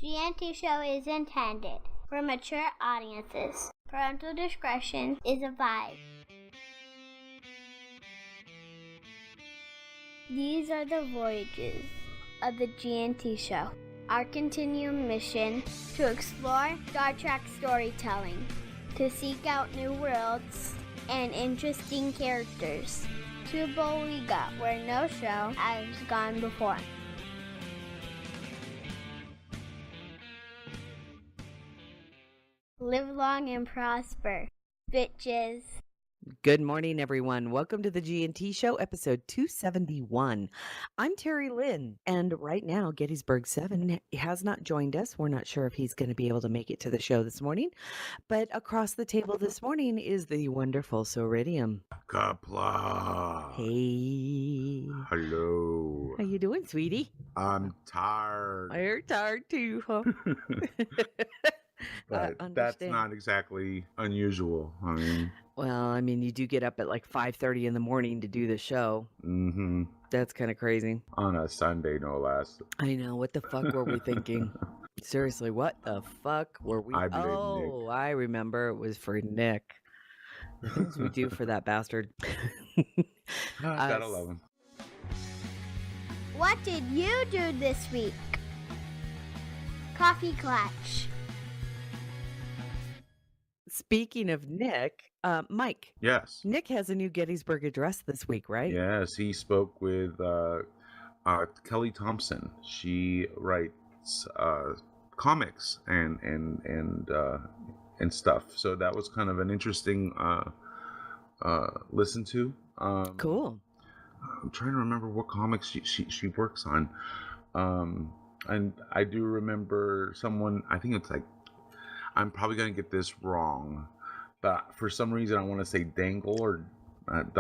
GNT Show is intended for mature audiences. Parental discretion is advised. These are the voyages of the GNT Show. Our continuing mission to explore Star Trek storytelling, to seek out new worlds and interesting characters, to Boliga, where no show has gone before. Live long and prosper, bitches. Good morning, everyone. Welcome to the G&T Show, episode 271. I'm Terry Lynn, and right now, Gettysburg 7 has not joined us. We're not sure if he's going to be able to make it to the show this morning, but across the table this morning is the wonderful Soridium. Kapla. Hey. Hello. How you doing, sweetie? I'm tired. You're tired too, huh? But that's not exactly unusual. Well, you do get up at like 5:30 in the morning to do the show. Mm-hmm. That's kind of crazy. On a Sunday, no less. I know. What the fuck were we thinking? Seriously, what the fuck were we? I blame Nick. I remember it was for Nick. The things we do for that bastard. Gotta love him. What did you do this week? Coffee Clutch. Speaking of Nick, Mike. Yes. Nick has a new Gettysburg Address this week, right? Yes, he spoke with Kelly Thompson. She writes comics and stuff. So that was kind of an interesting listen to. Cool. I'm trying to remember what comics she works on. And I do remember someone, I think it's like, I'm probably going to get this wrong, but for some reason I want to say Dangle or not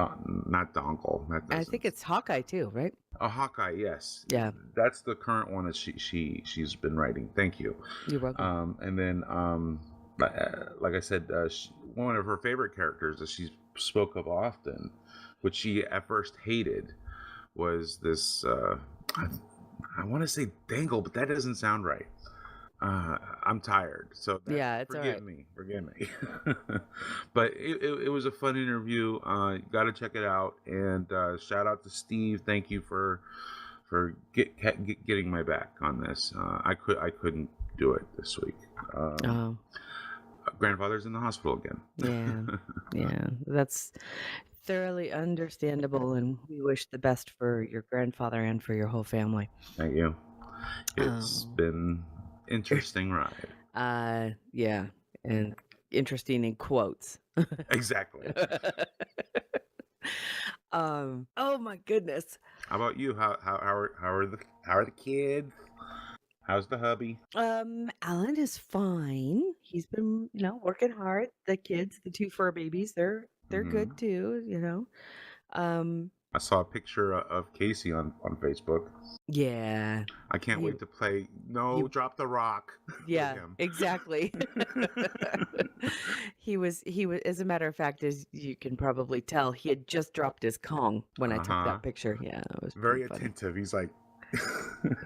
Dongle. I think it's Hawkeye too, right? Oh, Hawkeye, yes. Yeah. That's the current one that she's been writing. Thank you. You're welcome. And then, like I said, one of her favorite characters that she spoke of often, which she at first hated, was this, I want to say Dangle, but that doesn't sound right. I'm tired, so yeah, it's forgive me. But it was a fun interview. You got to check it out, and shout out to Steve. Thank you for getting my back on this. I couldn't do it this week. Grandfather's in the hospital again. Yeah, that's thoroughly understandable, and we wish the best for your grandfather and for your whole family. Thank you. It's been interesting ride. Yeah, and interesting in quotes. Exactly. Oh my goodness. How about you? How are the kids? How's the hubby? Alan is fine. He's been, working hard. The kids, the two fur babies, they're good too, I saw a picture of Casey on Facebook. Yeah. I can't wait to play. Drop the rock. Yeah, exactly. He was, as a matter of fact, as you can probably tell, he had just dropped his Kong when I took that picture. Yeah, it was very attentive. He's like,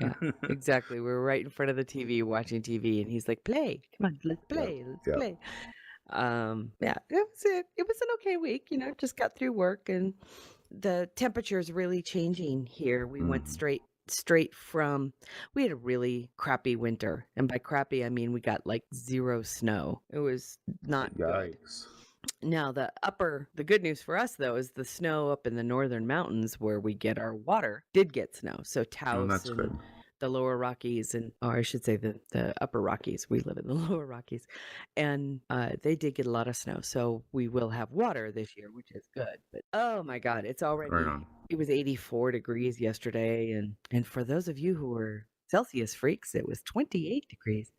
yeah, exactly. We were right in front of the TV watching TV, and he's like, "Play, come on, let's play, let's play." Yeah, it was an okay week. Just got through work, and the temperature is really changing here. We went straight from, we had a really crappy winter, and by crappy I mean we got like 0 snow. It was not good. Now the good news for us though is the snow up in the northern mountains where we get our water did get snow. So Taos and good. The lower Rockies, or I should say the upper Rockies. We live in the lower Rockies, and they did get a lot of snow. So we will have water this year, which is good. But oh my God, it's already, it was 84 degrees yesterday. And for those of you who are Celsius freaks, it was 28 degrees.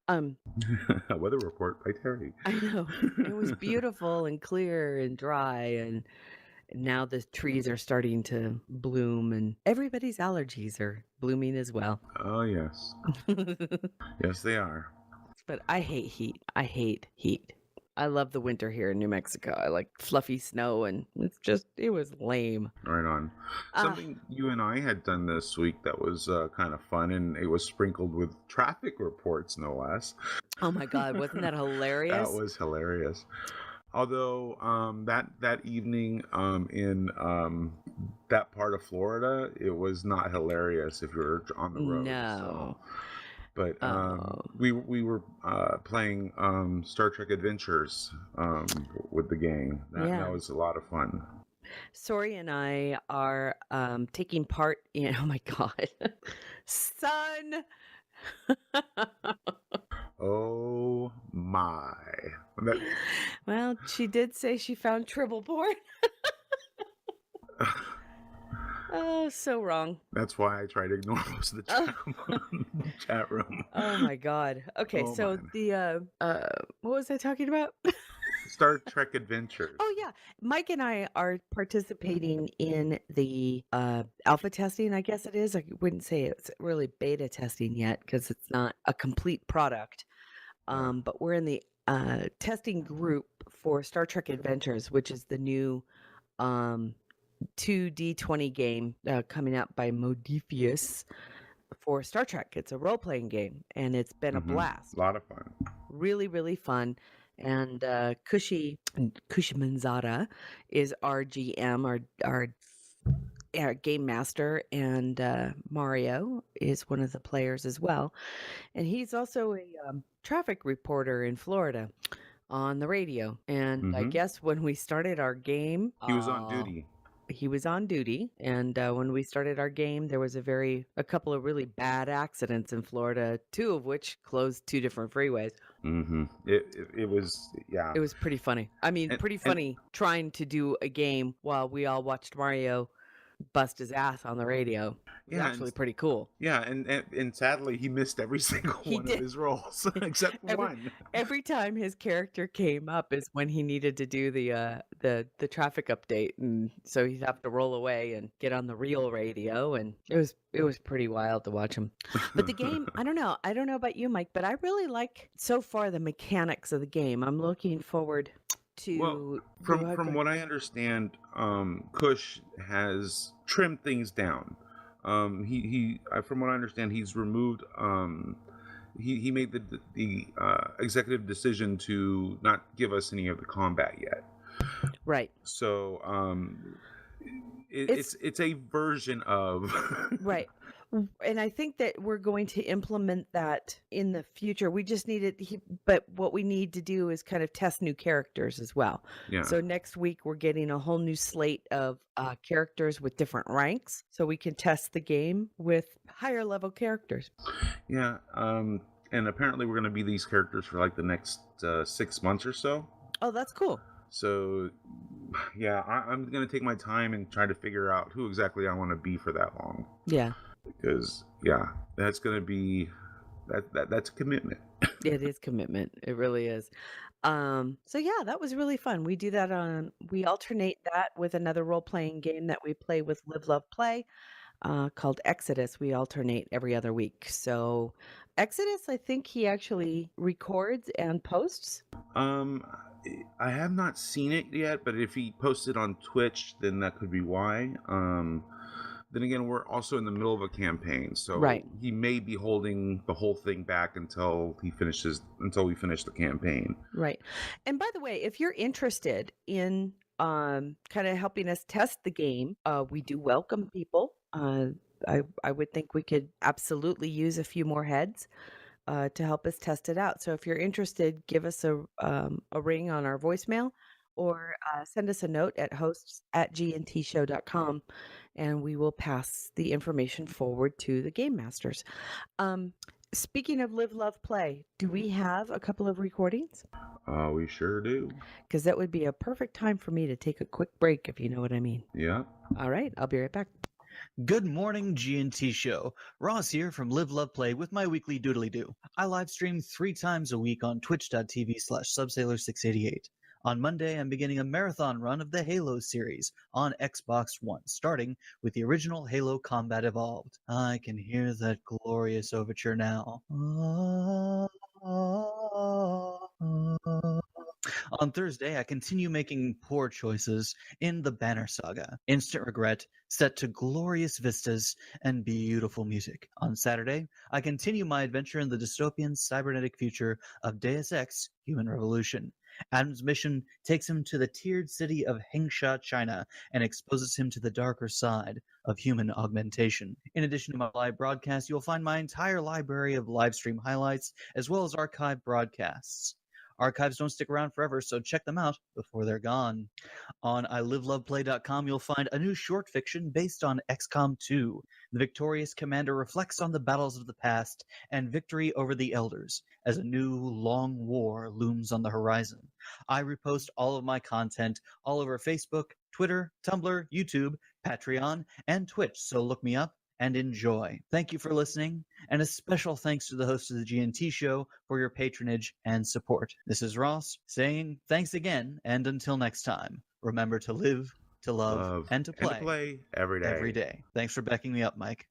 Weather report by Terry. I know. It was beautiful and clear and dry, and now the trees are starting to bloom, and everybody's allergies are blooming as well. Oh, yes. Yes, they are. But I hate heat. I love the winter here in New Mexico. I like fluffy snow, and it was lame. Right on. Something you and I had done this week that was kind of fun, and it was sprinkled with traffic reports, no less. Oh my God, wasn't that hilarious? That was hilarious. Although that evening in that part of Florida, it was not hilarious if you were on the road. No. But we were playing Star Trek Adventures with the gang. That was a lot of fun. Sori and I are taking part in. Oh my God, son. Oh my. Well, she did say she found Tribble porn. Oh, so wrong. That's why I try to ignore most of the chat room. Oh my God. Okay, so the what was I talking about? Star Trek Adventures. Oh yeah, Mike and I are participating in the alpha testing. I guess it is. I wouldn't say it's really beta testing yet because it's not a complete product. But we're in the testing group for Star Trek Adventures, which is the new 2D20 game coming out by Modiphius for Star Trek. It's a role-playing game, and it's been a blast. A lot of fun. Really, really fun. And Kushi Manzata is our GM, our game master, and Mario is one of the players as well. And he's also a traffic reporter in Florida on the radio. And I guess when we started our game, he was on duty. He was on duty, and when we started our game, there was a couple of really bad accidents in Florida, 2 of which closed 2 different freeways. It was, yeah. It was pretty funny. I mean, pretty funny trying to do a game while we all watched Mario bust his ass on the radio. It was actually pretty cool. Yeah, and sadly, he missed every single one of his roles except one. Every time his character came up is when he needed to do the traffic update, and so he'd have to roll away and get on the real radio, and it was pretty wild to watch him. But the game, I don't know about you, Mike, but I really like so far the mechanics of the game. I'm looking forward to. Well, from what I understand, Kush has trimmed things down. He from what I understand, he's removed. He made the executive decision to not give us any of the combat yet. Right. So it's a version of right. And I think that we're going to implement that in the future. We just but what we need to do is kind of test new characters as well. Yeah. So next week we're getting a whole new slate of characters with different ranks, so we can test the game with higher level characters. Yeah. And apparently we're going to be these characters for like the next 6 months or so. Oh, that's cool. So, yeah, I'm going to take my time and try to figure out who exactly I want to be for that long. Yeah. Because, yeah, that's going to be, that's a commitment. It is commitment. It really is. So yeah, that was really fun. We do that we alternate that with another role-playing game that we play with Live, Love, Play, called Exodus. We alternate every other week. So Exodus, I think he actually records and posts. I have not seen it yet, but if he posted on Twitch, then that could be why. Then again, we're also in the middle of a campaign, so he may be holding the whole thing back until we finish the campaign. Right. And by the way, if you're interested in kind of helping us test the game, we do welcome people. I would think we could absolutely use a few more heads to help us test it out. So if you're interested, give us a ring on our voicemail, or send us a note at hosts@gntshow.com, and we will pass the information forward to the game masters. Speaking of Live, Love, Play, do we have a couple of recordings? We sure do. Because that would be a perfect time for me to take a quick break, if you know what I mean. Yeah. All right, I'll be right back. Good morning, GNT Show. Ross here from Live, Love, Play with my weekly doodly doo. I live stream 3 times a week on twitch.tv/Subsailor688. On Monday, I'm beginning a marathon run of the Halo series on Xbox One, starting with the original Halo Combat Evolved. I can hear that glorious overture now. On Thursday, I continue making poor choices in the Banner Saga. Instant regret, set to glorious vistas and beautiful music. On Saturday, I continue my adventure in the dystopian cybernetic future of Deus Ex: Human Revolution. Adam's mission takes him to the tiered city of Hengsha, China, and exposes him to the darker side of human augmentation. In addition to my live broadcast, you'll find my entire library of live stream highlights, as well as archived broadcasts. Archives don't stick around forever, so check them out before they're gone. On iliveloveplay.com, you'll find a new short fiction based on XCOM 2. The victorious commander reflects on the battles of the past and victory over the elders as a new, long war looms on the horizon. I repost all of my content all over Facebook, Twitter, Tumblr, YouTube, Patreon, and Twitch, so look me up and enjoy. Thank you for listening, and a special thanks to the host of the GNT show for your patronage and support. This is Ross saying thanks again, and until next time, remember to live, to love, and to play every day. Every day. Thanks for backing me up, Mike.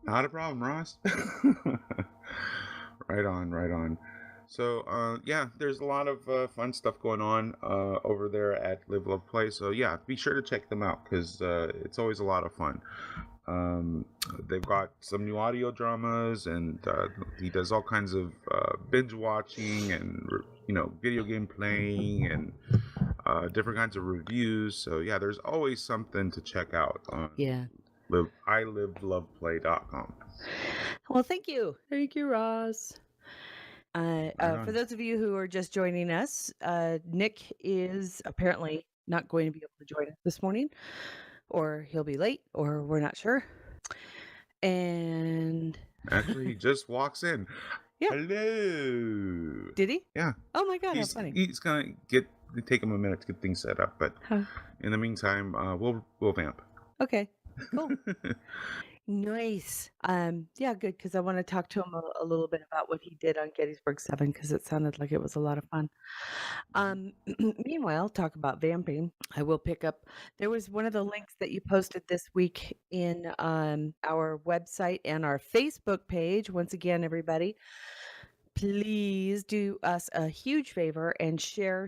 Not a problem, Ross. Right on. So, yeah, there's a lot of fun stuff going on over there at Live Love Play. So, yeah, be sure to check them out because it's always a lot of fun. They've got some new audio dramas, and he does all kinds of binge watching and, video game playing and different kinds of reviews. So, yeah, there's always something to check out on iliveloveplay.com. Well, thank you. Thank you, Ross. For those of you who are just joining us, Nick is apparently not going to be able to join us this morning, or he'll be late, or we're not sure. And actually, he just walks in. Yeah. Hello. Did he? Yeah. Oh my God, how funny. He's gonna take him a minute to get things set up, but in the meantime, we'll vamp. Okay. Cool. Nice. Yeah, good, because I want to talk to him a little bit about what he did on Gettysburg 7, because it sounded like it was a lot of fun. Meanwhile, talk about vamping. I will pick up. There was one of the links that you posted this week in our website and our Facebook page. Once again, everybody, please do us a huge favor and share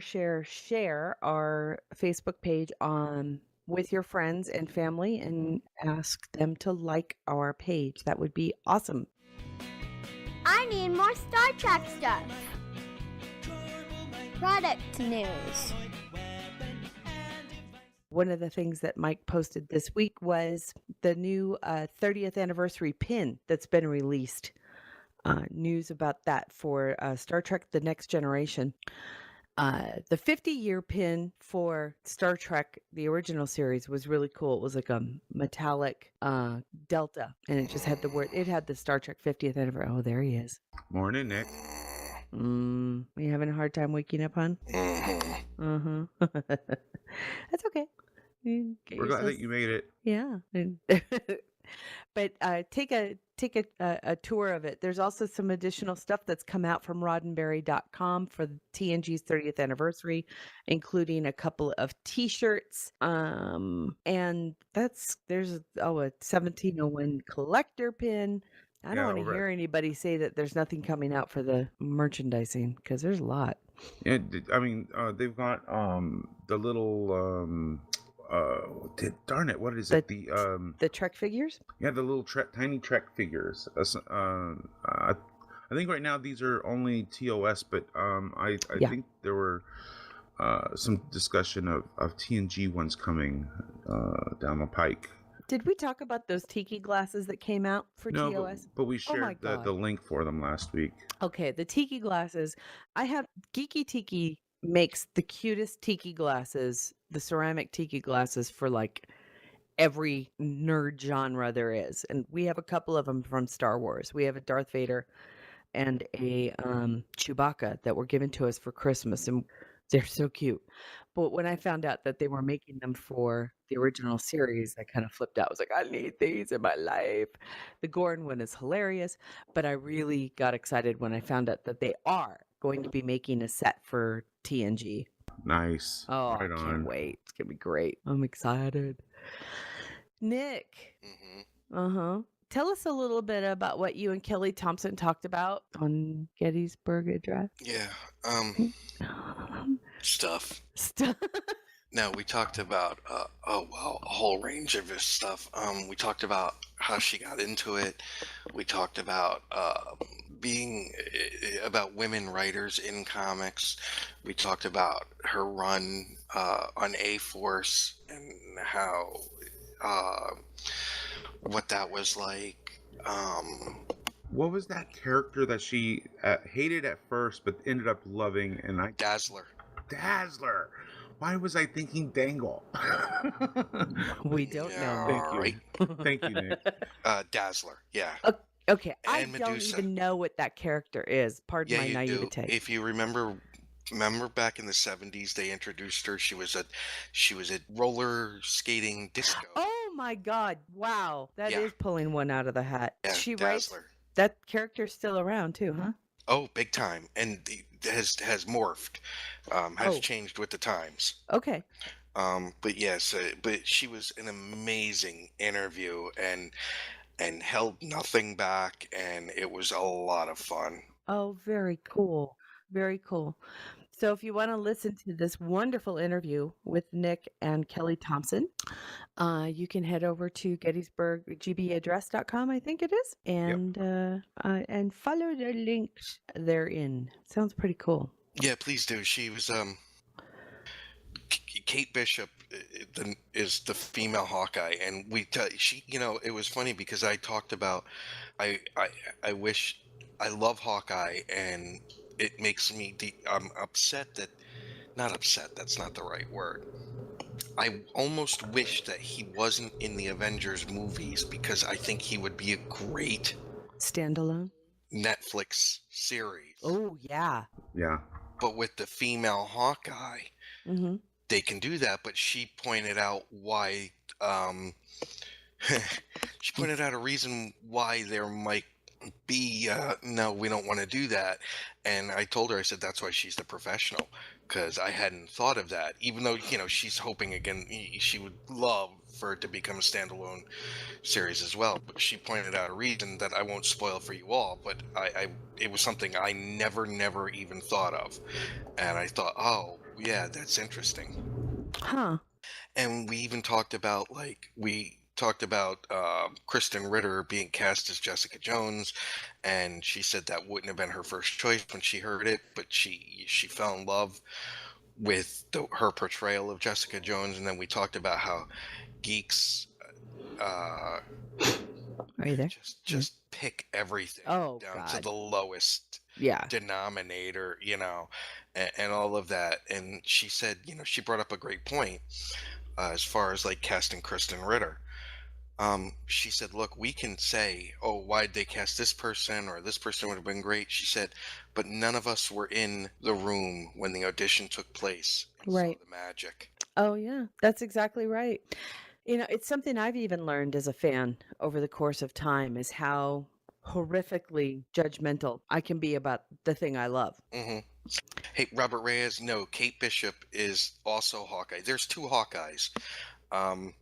our Facebook page with your friends and family and ask them to like our page. That would be awesome. I need more Star Trek stuff. Product news. One of the things that Mike posted this week was the new 30th anniversary pin that's been released. News about that for Star Trek The Next Generation. The 50-year pin for Star Trek, the original series, was really cool. It was like a metallic delta, and it just had it had the Star Trek 50th anniversary. Oh, there he is. Morning, Nick. You having a hard time waking up, hon? That's okay. We're glad that you made it. Yeah. But take a tour of it. There's also some additional stuff that's come out from Roddenberry.com for TNG's 30th anniversary, including a couple of T-shirts. And there's a 1701 collector pin. I don't want to hear anybody say that there's nothing coming out for the merchandising, because there's a lot. Yeah, I mean, they've got the little darn it, what is it? The Trek figures? Yeah, the little tiny Trek figures. I think right now these are only TOS, but I think there were some discussion of TNG ones coming down the pike. Did we talk about those tiki glasses that came out for TOS? No, but we shared the link for them last week. Okay, the tiki glasses. I have Geeky Tiki makes the cutest tiki glasses, the ceramic tiki glasses, for like every nerd genre there is. And we have a couple of them from Star Wars. We have a Darth Vader and a Chewbacca that were given to us for Christmas, and they're so cute. But when I found out that they were making them for the original series, I kind of flipped out. I was like, I need these in my life. The Gorn one is hilarious, but I really got excited when I found out that they are going to be making a set for TNG. Nice. Oh, right, I can't wait. It's going to be great. I'm excited. Nick. tell us a little bit about what you and Kelly Thompson talked about on Gettysburg Address. Yeah. Stuff. Stuff. No, we talked about a whole range of his stuff. We talked about how she got into it. We talked about being about women writers in comics. We talked about her run on A-Force and how what that was like. What was that character that she hated at first but ended up loving? And Dazzler. Why was I thinking Dangle? We don't know. Thank you. Right. Thank you, Nick. Dazzler. Yeah. Okay, I And don't Medusa. even know what that character is. Pardon Yeah, my you naivete. do. If you remember back in the 70s, they introduced her. She was a roller skating disco. Oh my God! Wow, that is Yeah. pulling one out of the hat. Yeah, She writes Dazzler. that character's still around too, huh? Oh, big time, and has morphed, has Oh. changed with the times. Okay. But yes, but she was an amazing interview and held nothing back, and it was a lot of fun. Oh, very cool. Very cool. So if you want to listen to this wonderful interview with Nick and Kelly Thompson, you can head over to GettysburgGBAddress.com, I think it is, and follow the links therein. Sounds pretty cool. Yeah, please do. She was Kate Bishop is the female Hawkeye, and she, it was funny because I talked about I wish I love Hawkeye, and it makes me I'm upset that not upset, that's not the right word. I almost wish that he wasn't in the Avengers movies because I think he would be a great Standalone. Netflix series. Oh yeah. Yeah. But with the female Hawkeye, Mm-hmm. they can do that, but she pointed out why she pointed out a reason why there might be no, we don't want to do that. And I told her, I said, that's why she's the professional, because I hadn't thought of that, even though she's hoping again she would love for it to become a standalone series as well. But she pointed out a reason that I won't spoil for you all, but it was something I never even thought of, and I thought, oh yeah, that's interesting. Huh. And we even talked about Kristen Ritter being cast as Jessica Jones, and she said that wouldn't have been her first choice when she heard it, but she fell in love with her portrayal of Jessica Jones. And then we talked about how geeks Are you there? just pick everything Oh, down to God. the lowest Yeah. denominator, and all of that. And she said, she brought up a great point as far as like casting Kristen Ritter. She said, look, we can say, oh, why'd they cast this person, or this person would have been great. She said, but none of us were in the room when the audition took place and Right. saw the magic. Oh, yeah. That's exactly right. It's something I've even learned as a fan over the course of time is how horrifically judgmental I can be about the thing I love. Hmm. Hey, Robert Reyes, no, Kate Bishop is also Hawkeye. There's two Hawkeyes.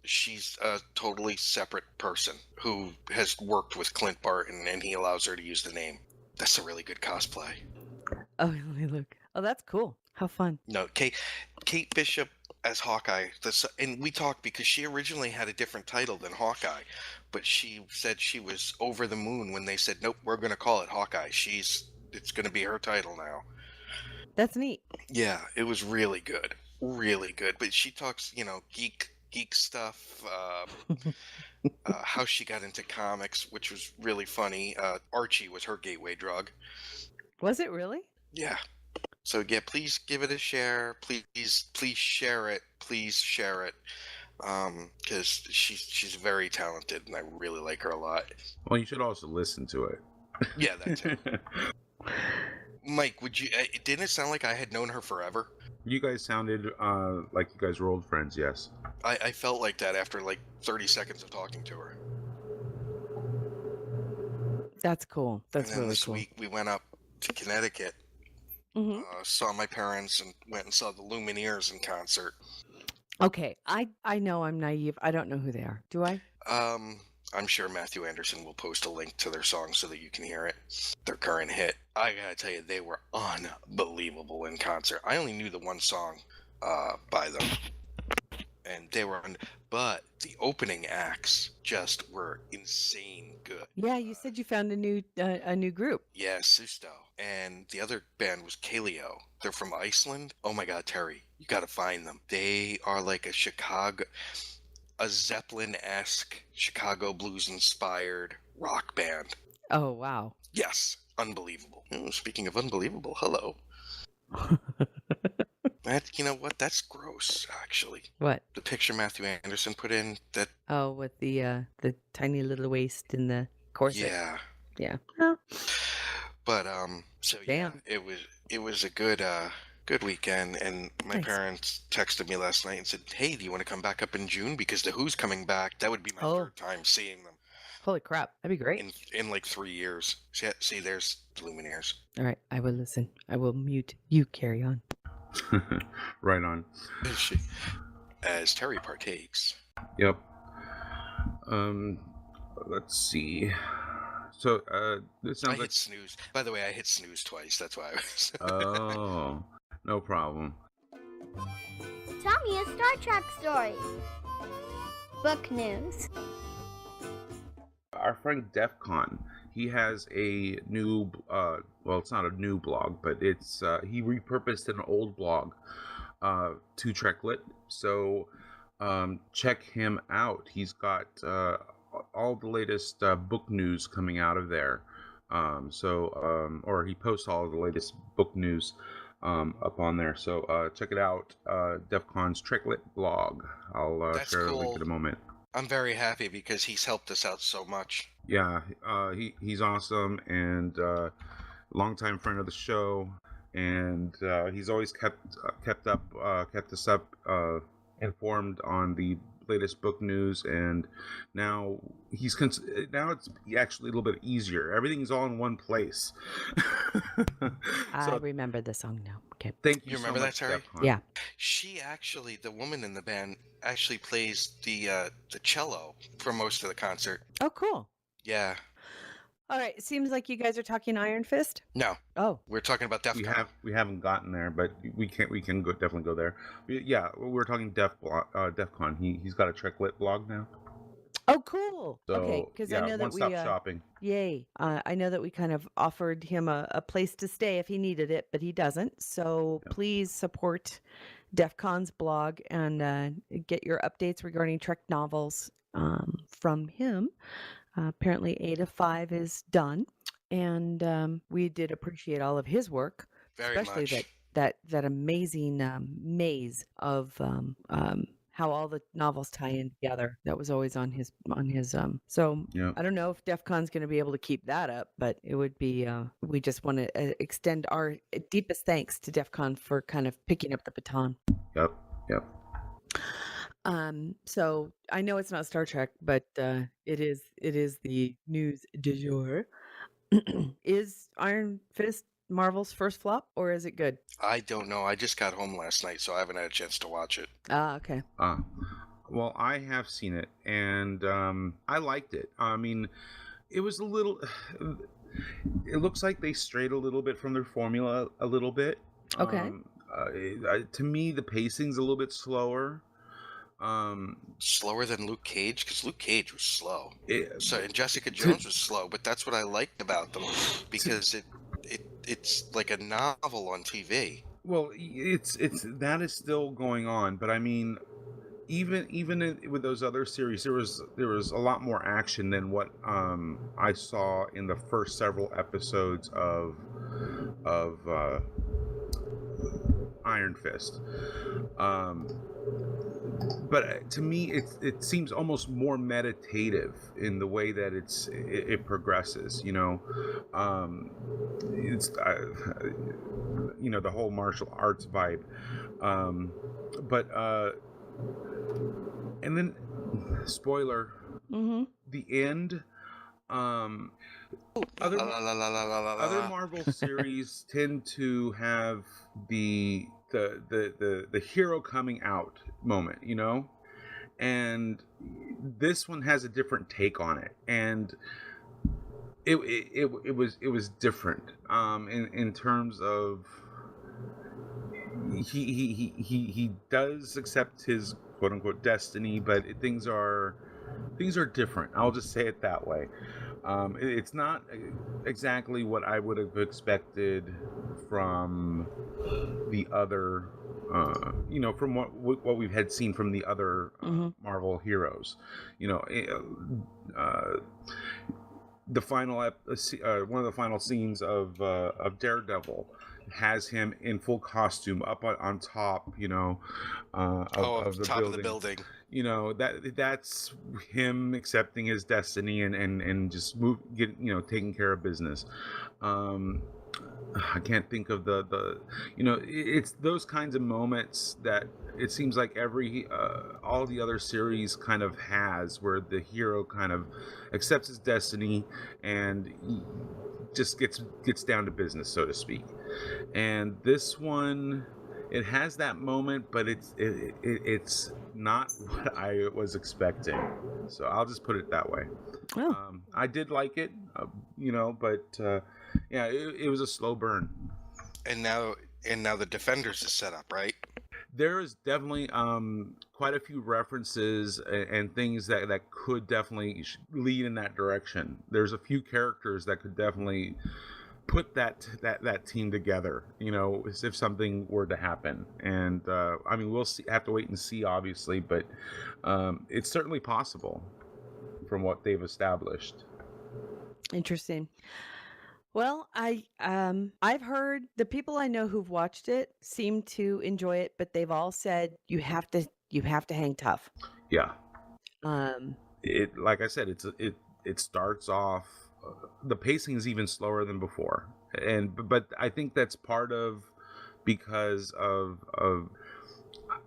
She's a totally separate person who has worked with Clint Barton, and he allows her to use the name. That's a really good cosplay. Oh, let me look. Oh, that's cool. How fun. No, Kate Bishop as Hawkeye, and we talked because she originally had a different title than Hawkeye, but she said she was over the moon when they said, nope, we're going to call it Hawkeye. It's going to be her title now. That's neat. Yeah, it was really good. Really good. But she talks, geek stuff, how she got into comics, which was really funny. Archie was her gateway drug. Was it really? Yeah. So yeah, please give it a share. Please share it. Please share it. Because she's very talented, and I really like her a lot. Well, you should also listen to it. Yeah, that too. Mike, didn't it sound like I had known her forever? You guys sounded like you guys were old friends, yes. I felt like that after like 30 seconds of talking to her. That's cool. That's And then really this cool. week we went up to Connecticut, Hmm. saw my parents, and went and saw the Lumineers in concert. Okay. I know I'm naive. I don't know who they are. Do I? I'm sure Matthew Anderson will post a link to their song so that you can hear it. Their current hit. I gotta tell you, they were unbelievable in concert. I only knew the one song by them, and they were but the opening acts just were insane good. Yeah, you said you found a new group. Yeah, Susto. And the other band was Kaleo. They're from Iceland. Oh my god, Terry, you gotta find them. They are like a Zeppelin-esque Chicago blues-inspired rock band. Oh, wow. Yes, unbelievable. Oh, speaking of unbelievable, hello. You know what? That's gross, actually. What? The picture Matthew Anderson put in, that... Oh, with the tiny little waist and the corset. Yeah. Yeah. Oh. But, so yeah, Damn. it was a good weekend, and my Nice. parents texted me last night and said, hey, do you want to come back up in June? Because The Who's coming back. That would be my third time seeing them Holy crap. That'd be great. in like 3 years. See, there's the Lumineers. All right. I will listen. I will mute. You carry on. Right on. As Terry partakes. Yep. Let's see. So, this I sounds like... hit snooze. By the way, I hit snooze twice. That's why I was... Oh, no problem. Tell me a Star Trek story. Book news. Our friend DEFCON, he has a new, well, it's not a new blog, but it's, he repurposed an old blog to Treklit. So, check him out. He's got all the latest book news coming out of there. Or he posts all of the latest book news up on there. So check it out. DEFCON's Treklit blog. I'll share a link in a moment. I'm very happy because he's helped us out so much. Yeah, he's awesome and longtime friend of the show, and he's always kept us up informed on the latest book news, and now now it's actually a little bit easier. Everything's all in one place. I remember the song now. Okay. Thank you. You remember so that, much, Terry? DEFCON. Yeah. She actually, the woman in the band, actually plays the cello for most of the concert. Oh, cool. Yeah. All right. It seems like you guys are talking Iron Fist. No, Oh, we're talking about DEFCON. We haven't gotten there, but we can definitely go there. We're talking DEFCON. He's got a Treklit blog now. oh, cool. So Okay, because I know that we. one-stop shopping. Yay! I know that we kind of offered him a place to stay if he needed it, but he doesn't. So please support DEFCON's blog and get your updates regarding Trek novels from him. Apparently, 8 of 5 is done, and we did appreciate all of his work, Very especially much. that amazing maze of how all the novels tie in together. That was always on his. So Yeah. I don't know if DEFCON's going to be able to keep that up, but it would be. We just want to extend our deepest thanks to DEFCON for kind of picking up the baton. Yep. So I know it's not Star Trek, but it is the news du jour. Is Iron Fist Marvel's first flop, or is it good? I don't know. I just got home last night, so I haven't had a chance to watch it. Ah, okay. Well, I have seen it, and I liked it. I mean, it was a little. It looks like they strayed a little bit from their formula a little bit. Okay. To me, the pacing's a little bit slower. Slower than Luke Cage, because Luke Cage was slow. It- So and Jessica Jones was slow, but that's what I liked about them because it's like a novel on TV. Well, it's that is still going on, but I mean, even with those other series, there was a lot more action than what I saw in the first several episodes of Iron Fist. But to me, it seems almost more meditative in the way that it progresses. You know, it's the whole martial arts vibe. And then, spoiler, Mm-hmm. the end. Other Marvel series tend to have the hero coming out moment, you know, and this one has a different take on it, and it was different in terms of he does accept his quote unquote destiny, but things are different. I'll just say it that way. It's not exactly what I would have expected from the other, from what we've had seen from the other Marvel heroes. The final one of the final scenes of Daredevil has him in full costume up on top, of the top building. Of the building. That's him accepting his destiny and just taking care of business. I can't think of it's those kinds of moments that it seems like all the other series kind of has, where the hero kind of accepts his destiny and just gets down to business, so to speak. And this one, it has that moment, but it's not what I was expecting. So I'll just put it that way. Oh. I did like it, but it was a slow burn. And now the Defenders is set up, right? There is definitely quite a few references and things that could definitely lead in that direction. There's a few characters that could definitely put that team together, if something were to happen. And we'll have to wait and see, obviously, but it's certainly possible from what they've established. Interesting. Well, I've heard the people I know who've watched it seem to enjoy it, but they've all said you have to hang tough. Yeah. It, like I said, it starts off. The pacing is even slower than before, but I think that's part of because of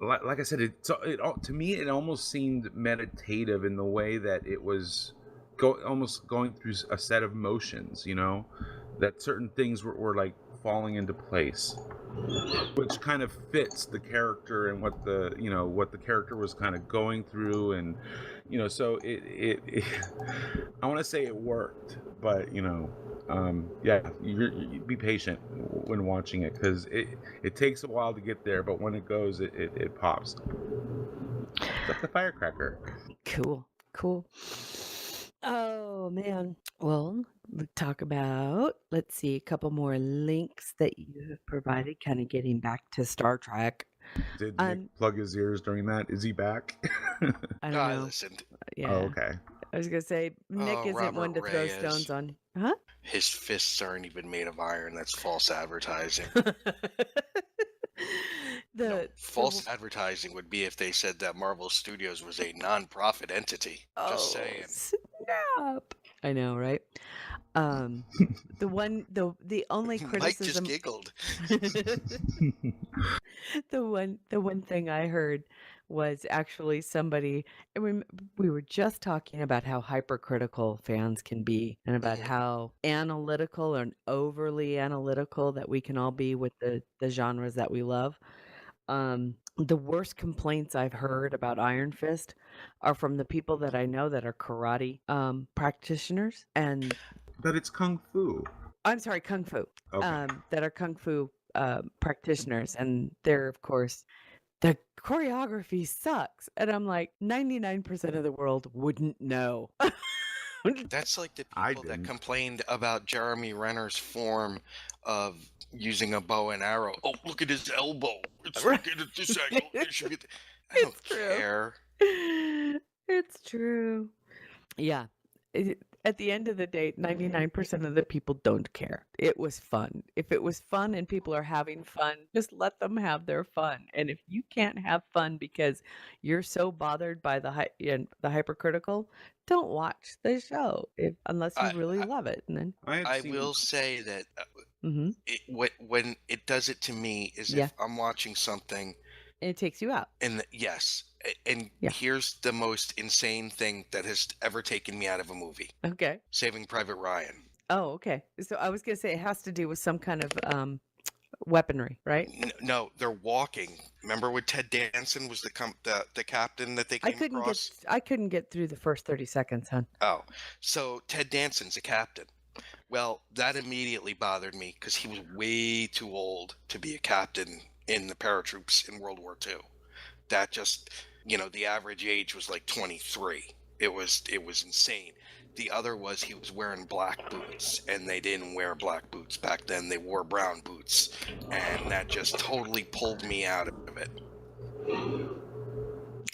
like I said, to me it almost seemed meditative in the way that it was almost going through a set of motions, that certain things were like falling into place, which kind of fits the character and what the character was kind of going through. And so it I want to say it worked, but you be patient when watching it, because it takes a while to get there, but when it goes, it pops. It's like the firecracker. Cool. Oh man. Well, let's see, a couple more links that you have provided, kind of getting back to Star Trek. Did Nick plug his ears during that? Is he back? I don't know. I listened. Yeah. Oh, okay. I was gonna say Nick isn't Robert one to throw Reyes. stones on. Huh? His fists aren't even made of iron. That's false advertising. False advertising would be if they said that Marvel Studios was a non-profit entity. Just saying. Snap. I know, right? The only criticism. Mike just giggled. The one thing I heard was actually somebody. We were just talking about how hypercritical fans can be, and about how analytical and overly analytical that we can all be with the genres that we love. The worst complaints I've heard about Iron Fist are from the people that I know that are karate practitioners, and but it's kung fu. I'm sorry, kung fu. Okay. That are kung fu practitioners, and they're, of course, the choreography sucks, and I'm like, 99% of the world wouldn't know. That's like the people that complained about Jeremy Renner's form of using a bow and arrow. Oh, look at his elbow. It's right at this angle. It should be. I don't care. It's true. Yeah. At the end of the day, 99% of the people don't care. It was fun. If it was fun and people are having fun, just let them have their fun. And if you can't have fun because you're so bothered by the hypercritical, don't watch the show unless you really love it. And then I will say that when it does it to me is if I'm watching something, and it takes you out. And here's the most insane thing that has ever taken me out of a movie. Okay. Saving Private Ryan. Oh, okay. So I was gonna say it has to do with some kind of weaponry, right? No, they're walking. Remember when Ted Danson was the captain that they I came across? I couldn't get through the first 30 seconds, hon. Oh, so Ted Danson's a captain. Well, that immediately bothered me because he was way too old to be a captain in the paratroops in World War II. That just, the average age was like 23. It was insane. The other was he was wearing black boots, and they didn't wear black boots back then. They wore brown boots, and that just totally pulled me out of it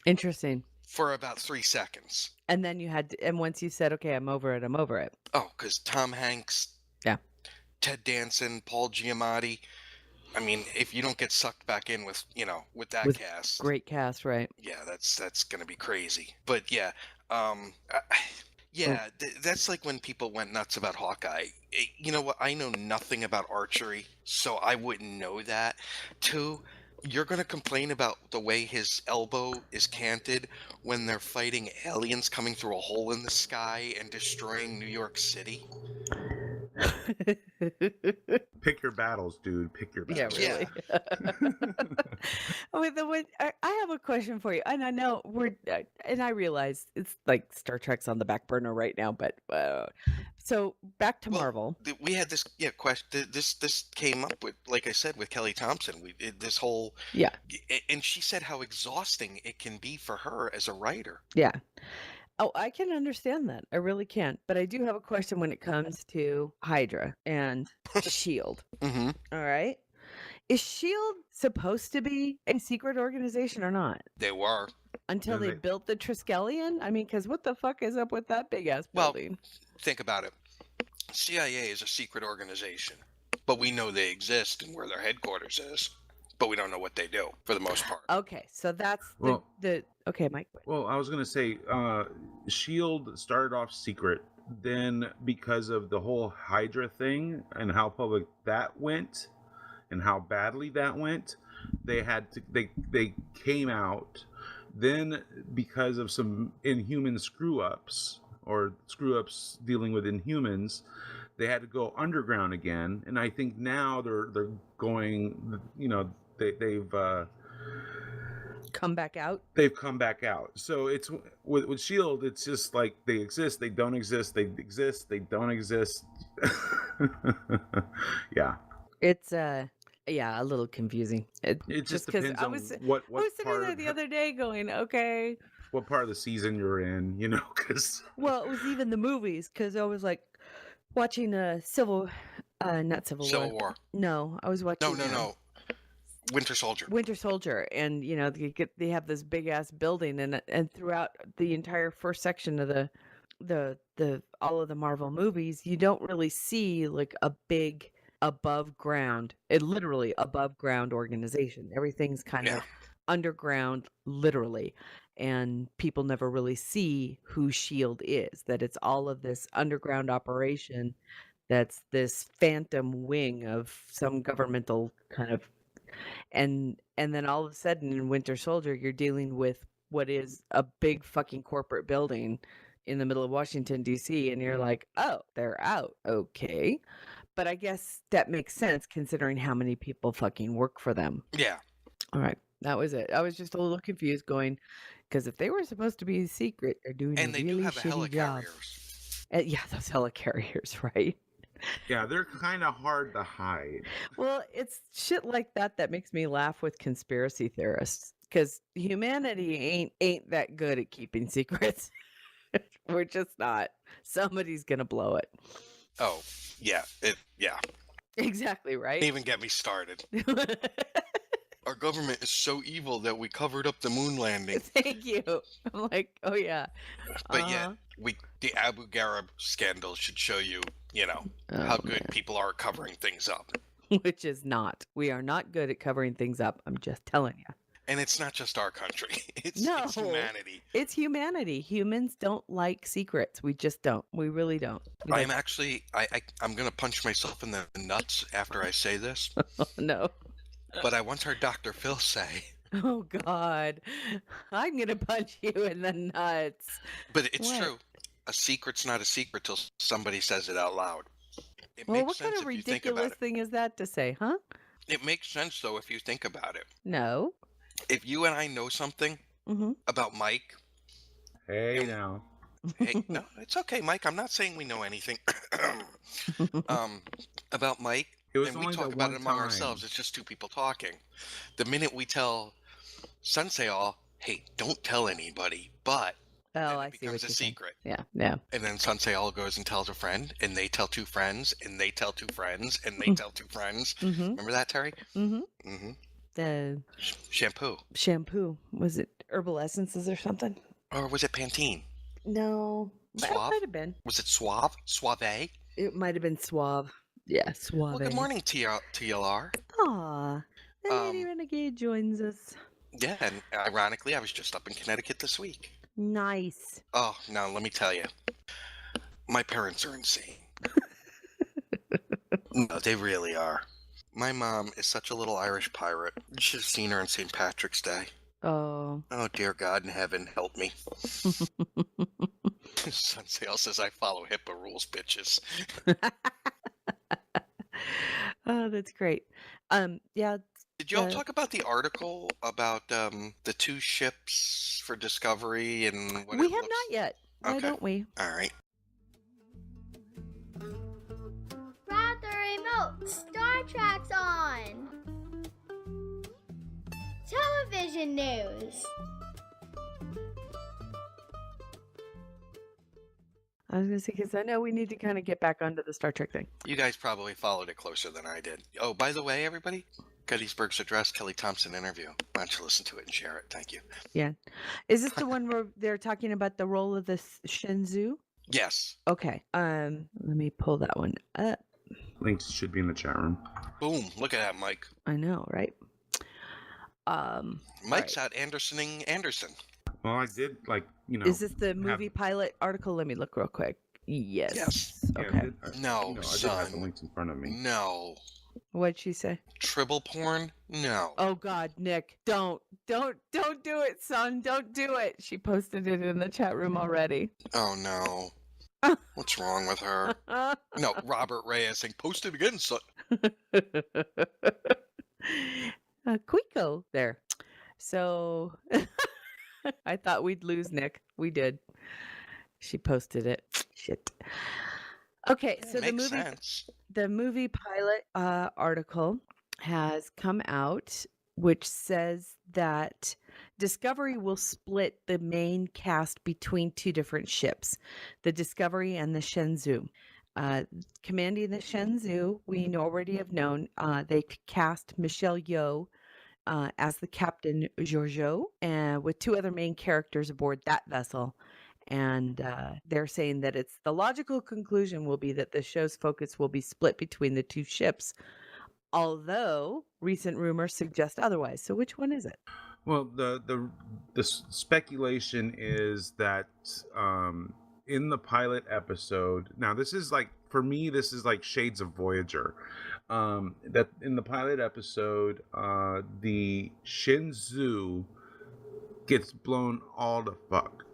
Interesting. for about 3 seconds. And then and once you said, okay, I'm over it. Oh, because Tom Hanks, Yeah. Ted Danson, Paul Giamatti. I mean, if you don't get sucked back in with that With cast, Great cast, right? yeah, that's gonna be crazy. But yeah, that's like when people went nuts about Hawkeye. You know what? I know nothing about archery, so I wouldn't know that. Two, you're gonna complain about the way his elbow is canted when they're fighting aliens coming through a hole in the sky and destroying New York City. Pick your battles, dude. Pick your Yeah, battles. really. I have a question for you, and I know and I realize it's like Star Trek's on the back burner right now, but so back to Marvel. We had this question. This came up with, like I said, with Kelly Thompson. We did this whole and she said how exhausting it can be for her as a writer. Yeah. Oh, I can understand that. I really can. But I do have a question when it comes to Hydra and S.H.I.E.L.D. Mm-hmm. All right. Is S.H.I.E.L.D. supposed to be a secret organization or not? They were. Until they built the Triskelion? I mean, because what the fuck is up with that big-ass building? Think about it. CIA is a secret organization, but we know they exist and where their headquarters is, but we don't know what they do for the most part. Okay, so that's okay, Mike. Well, I was gonna say, S.H.I.E.L.D. started off secret. Then, because of the whole Hydra thing and how public that went, and how badly that went, they had to. They came out. Then, because of some Inhuman screw-ups dealing with Inhumans, they had to go underground again. And I think now they're going. They've come back out. They've come back out. So it's with S.H.I.E.L.D. It's just like they exist, they don't exist, they exist, they don't exist. Yeah. It's a little confusing. It just depends on what I was sitting part there the other day going, okay, what part of the season you're in, because well, it was even the movies, because I was like watching Civil War. No, I was watching No. Winter Soldier, and they have this big ass building, and throughout the entire first section of the all of the Marvel movies, you don't really see like a big above ground organization. Everything's kind of underground, literally, and people never really see who S.H.I.E.L.D. is, that it's all of this underground operation that's this phantom wing of some governmental kind of. And then all of a sudden in Winter Soldier, you're dealing with what is a big fucking corporate building in the middle of Washington, D.C. And you're like, oh, they're out. Okay. But I guess that makes sense considering how many people fucking work for them. Yeah. All right. That was it. I was just a little confused going, because if they were supposed to be secret, they're doing a really shitty job. Yeah, those helicarriers, right? Yeah, they're kind of hard to hide. Well, it's shit like that makes me laugh with conspiracy theorists, because humanity ain't that good at keeping secrets. We're just not. Somebody's gonna blow it. Oh, yeah. Exactly, right? Don't even get me started. Our government is so evil that we covered up the moon landing. Thank you. I'm like, oh yeah. But yeah, the Abu Ghraib scandal should show you, how good people are at covering things up. Which is not. We are not good at covering things up. I'm just telling you. And it's not just our country. It's humanity. It's humanity. Humans don't like secrets. We just don't. We really don't. I'm actually, I'm going to punch myself in the nuts after I say this. No. But I once heard Dr. Phil say, oh God, I'm going to punch you in the nuts. But it's true. A secret's not a secret till somebody says it out loud. Well, what kind of ridiculous thing is that to say, huh? It makes sense though if you think about it. No. If you and I know something Mm-hmm. about Mike, Hey and now. hey, no, it's okay, Mike. I'm not saying we know anything about Mike, It was and we only talk that about one it among time. ourselves. It's just two people talking. The minute we tell Sensei all, hey, don't tell anybody, but then Oh, I it see what becomes a you're saying. secret. Yeah, yeah. And then Sensei all goes and tells a friend, and they tell two friends, and they tell two friends, and they tell two friends. Mm-hmm. Remember that, Terry? Mm-hmm. Mm-hmm. The Shampoo. shampoo, was it herbal essences or something? Or was it Pantene? No, but it Suave? might have been. Was it Suave? Suave? It might have been Suave. Yeah, Suave. Well, good morning, TLR. Aw, the Lady Renegade joins us. Yeah, and ironically, I was just up in Connecticut this week. Nice. Oh, now let me tell you. My parents are insane. No, they really are. My mom is such a little Irish pirate. You should have seen her on St. Patrick's Day. Oh. Oh, dear God in heaven, help me. Sensei says I follow HIPAA rules, bitches. Oh, that's great. Yeah. Did y'all talk about the article about the two ships for Discovery and what We it have looks... not yet. Why Okay. don't we? All right. Grab the remote. Star Trek's on. Television news. I was going to say, because I know we need to kind of get back onto the Star Trek thing. You guys probably followed it closer than I did. Oh, by the way, everybody, Gettysburg's Address, Kelly Thompson interview. Why don't you listen to it and share it? Thank you. Yeah. Is this the one where they're talking about the role of the Shenzhou? Yes. Okay. Let me pull that one up. Links should be in the chat room. Boom. Look at that, Mike. I know, right? Mike's out Andersoning Anderson. Well, I did, Is this the movie pilot article? Let me look real quick. Yes. Yes. Yeah, Okay. No, I did have the son. links in front of me. No. What'd she say? Tribble porn? No. Oh God, Nick, don't do it, son. Don't do it. She posted it in the chat room already. Oh, no. What's wrong with her? No, Robert Reyes saying, post it again, son. Quico there. So I thought we'd lose Nick. We did. She posted it. Shit. Okay, so Makes sense. the movie pilot article has come out, which says that Discovery will split the main cast between two different ships, the Discovery and the Shenzhou. Commanding the Shenzhou, we already have known, they cast Michelle Yeoh as the Captain Georgiou, and with two other main characters aboard that vessel. And they're saying that it's the logical conclusion will be that the show's focus will be split between the two ships, although recent rumors suggest otherwise. So which one is it? Well, the speculation is that in the pilot episode, now this is like, for me, this is like shades of Voyager. That in the pilot episode, the Shenzhou gets blown all the fuck,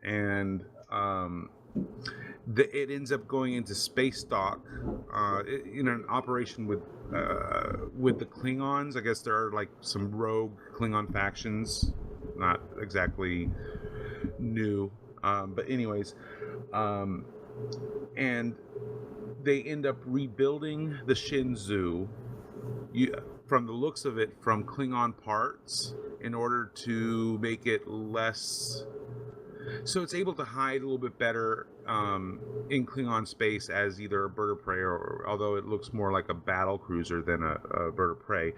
and it ends up going into space dock in an operation with the Klingons. I guess there are like some rogue Klingon factions, not exactly new, but anyways, and they end up rebuilding the Shenzhou, from the looks of it, from Klingon parts, in order to make it less, so it's able to hide a little bit better in Klingon space as either a bird of prey, or although it looks more like a battle cruiser than a bird of prey,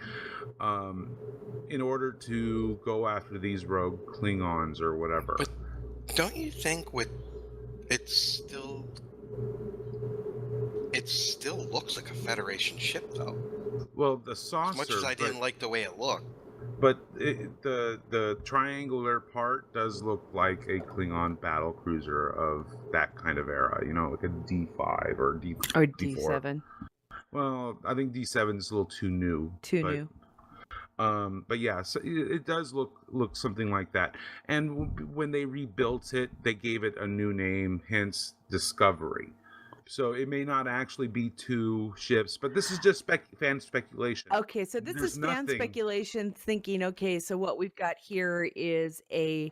in order to go after these rogue Klingons or whatever. But don't you think it still looks like a Federation ship, though? Well, the saucer, As much as I didn't like the way it looked. But the triangular part does look like a Klingon battle cruiser of that kind of era, like a D5 or D4. Or D7. Well, I think D7 is a little too new. New. But yeah, so it does look something like that. And when they rebuilt it, they gave it a new name, hence Discovery. So it may not actually be 2 ships, but this is just fan speculation. Okay, so this There's is fan nothing- speculation thinking, okay, so what we've got here is the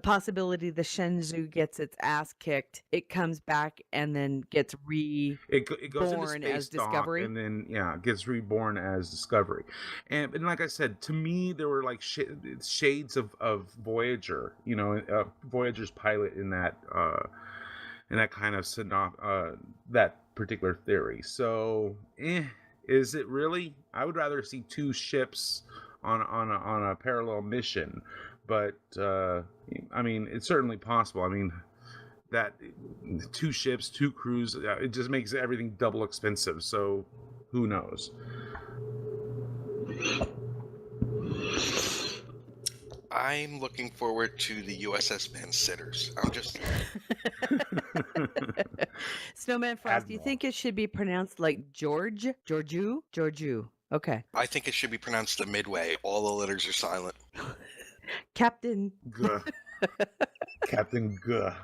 possibility the Shenzhou gets its ass kicked, it comes back and then gets It goes into born space as dock, Discovery? and then it gets reborn as Discovery. And like I said, to me, there were like shades of Voyager. You know, Voyager's pilot in that kind of that particular theory. So, is it really? I would rather see 2 ships on a parallel mission, but I mean, it's certainly possible. I mean, that 2 ships, 2 crews, it just makes everything double expensive. So, who knows? I'm looking forward to the USS Man Sitters. I'm just Snowman Frost, do you Admiral. think it should be pronounced like Georgiou? Okay. I think it should be pronounced the Midway. All the letters are silent. Captain. Guh. Captain Guh.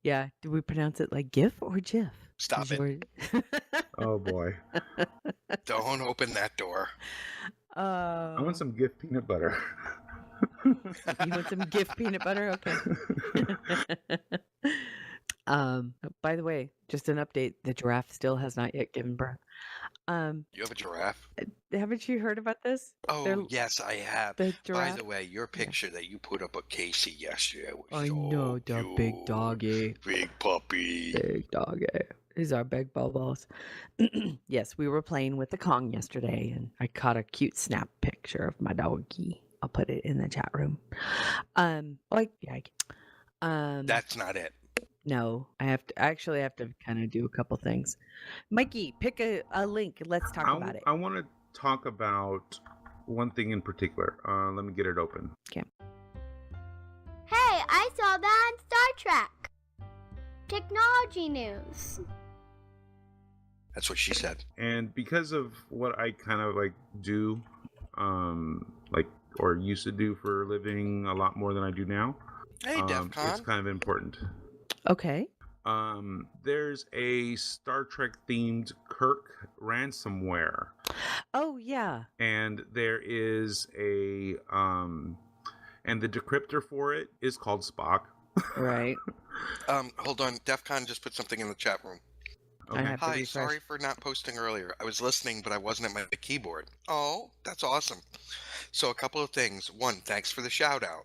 Yeah, do we pronounce it like GIF or GIF? Stop it. George- Oh boy. Don't open that door. I want some gift peanut butter. You want some GIF peanut butter? Okay. By the way, just an update: the giraffe still has not yet given birth. You have a giraffe? Haven't you heard about this? Oh, They're- yes, I have. The By giraffe. the way, your picture that you put up of Casey yesterday was I so know the big cute. doggy. Big puppy. Big doggy. These are big bubbles. Yes, we were playing with the Kong yesterday, and I caught a cute snap picture of my doggy. I'll put it in the chat room. That's not it. No, I have to kind of do a couple things. Mikey, pick a link. Let's talk about it. I want to talk about one thing in particular. Let me get it open. Hey, I saw that on Star Trek. Technology news. That's what she said. And because of what I kind of like do, or used to do for a living a lot more than I do now, Hey, it's DEFCON. kind of important. Okay. There's a Star Trek themed Kirk ransomware, Oh yeah. and there is and the decryptor for it is called Spock. Right. Hold on. DEFCON just put something in the chat room. I Okay. have to Hi, refresh. sorry for not posting earlier. I was listening, but I wasn't at my keyboard. Oh, that's awesome. So a couple of things. 1, thanks for the shout out.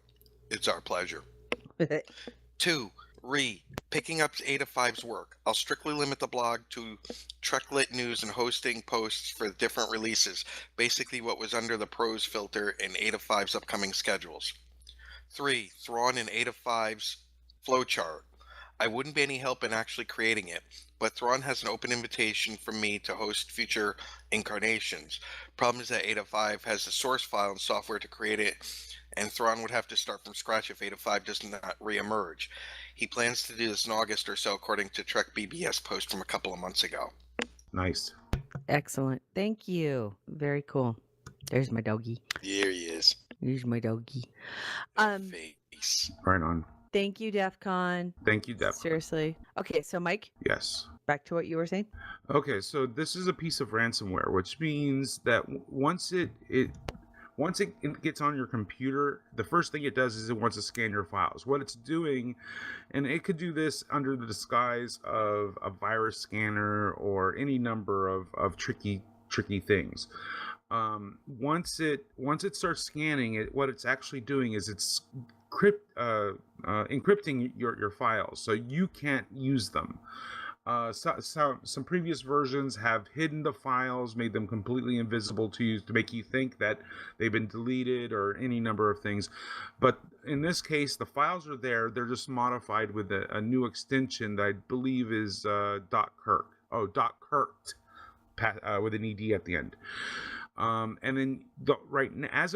It's our pleasure. 2, picking up Ada 5's work. I'll strictly limit the blog to Treklit news and hosting posts for different releases, basically what was under the pros filter in Ada 5's upcoming schedules. 3, Thrawn in Ada 5's flowchart. I wouldn't be any help in actually creating it, but Thrawn has an open invitation from me to host future incarnations. Problem is that Ada 5 has the source file and software to create it, and Thrawn would have to start from scratch if Ada 5 does not re-emerge. He plans to do this in August or so, according to Trek BBS post from a couple of months ago. Nice. Excellent. Thank you. Very cool. There's my doggy. There he is. There's my doggy. The face. Right on. Thank you, DEF CON. Thank you, Deb. Seriously. Okay, so Mike, Yes. back to what you were saying. Okay, so this is a piece of ransomware, which means that once it gets on your computer, the first thing it does is it wants to scan your files. What it's doing, and it could do this under the disguise of a virus scanner or any number of tricky things. Once it starts scanning it, what it's actually doing is it's encrypting your files, so you can't use them. Some previous versions have hidden the files, made them completely invisible to you to make you think that they've been deleted or any number of things. But in this case, the files are there. They're just modified with a new extension that I believe is .kirk. Oh, .kirked, with an ed at the end. And then as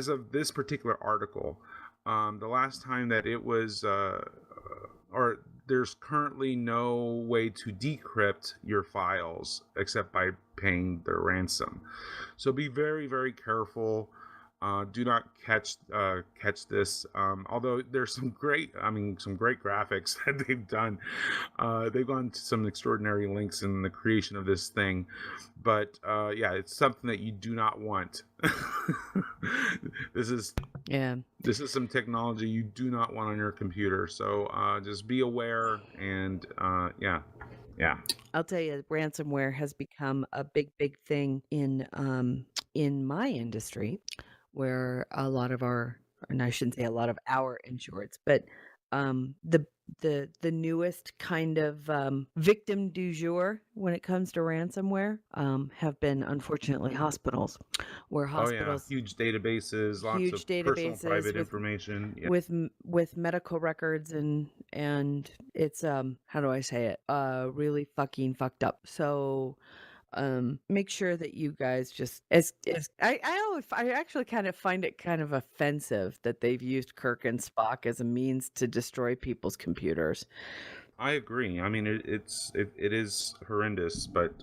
of this particular article, the last time that it was there's currently no way to decrypt your files except by paying their ransom. So be very, very careful. Do not catch this. Although there's some great graphics that they've done. They've gone to some extraordinary lengths in the creation of this thing, but yeah, it's something that you do not want. This is some technology you do not want on your computer. So just be aware, and yeah. I'll tell you, ransomware has become a big thing in my industry, where a lot of our, and I shouldn't say a lot of our insureds, but the newest kind of victim du jour when it comes to ransomware have been, unfortunately, hospitals, where hospitals huge databases, lots huge of personal databases private with- information. Yeah. with medical records, and it's how do I say it, really fucking fucked up. So make sure that you guys just as I actually kind of find it kind of offensive that they've used Kirk and Spock as a means to destroy people's computers. I agree. I mean, it is horrendous, but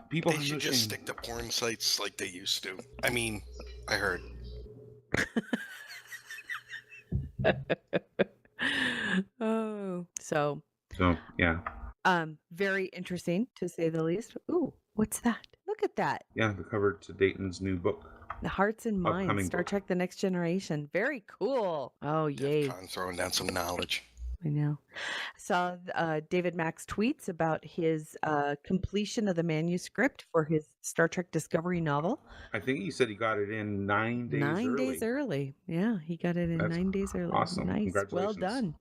people They have should no just shame. stick to porn sites like they used to. I mean, I heard. Oh, so yeah, very interesting to say the least. Ooh, what's that? Look at that. the cover to Dayton's new book. The Hearts and Minds, Upcoming Star book. Trek: The Next Generation. Very cool. Oh, yay. DEFCON throwing down some knowledge. I know. Saw David Mack's tweets about his completion of the manuscript for his Star Trek Discovery novel. I think he said he got it in 9 days 9 early. days early. Yeah, he got it in That's 9 days early. awesome. Nice. Well Congratulations. done.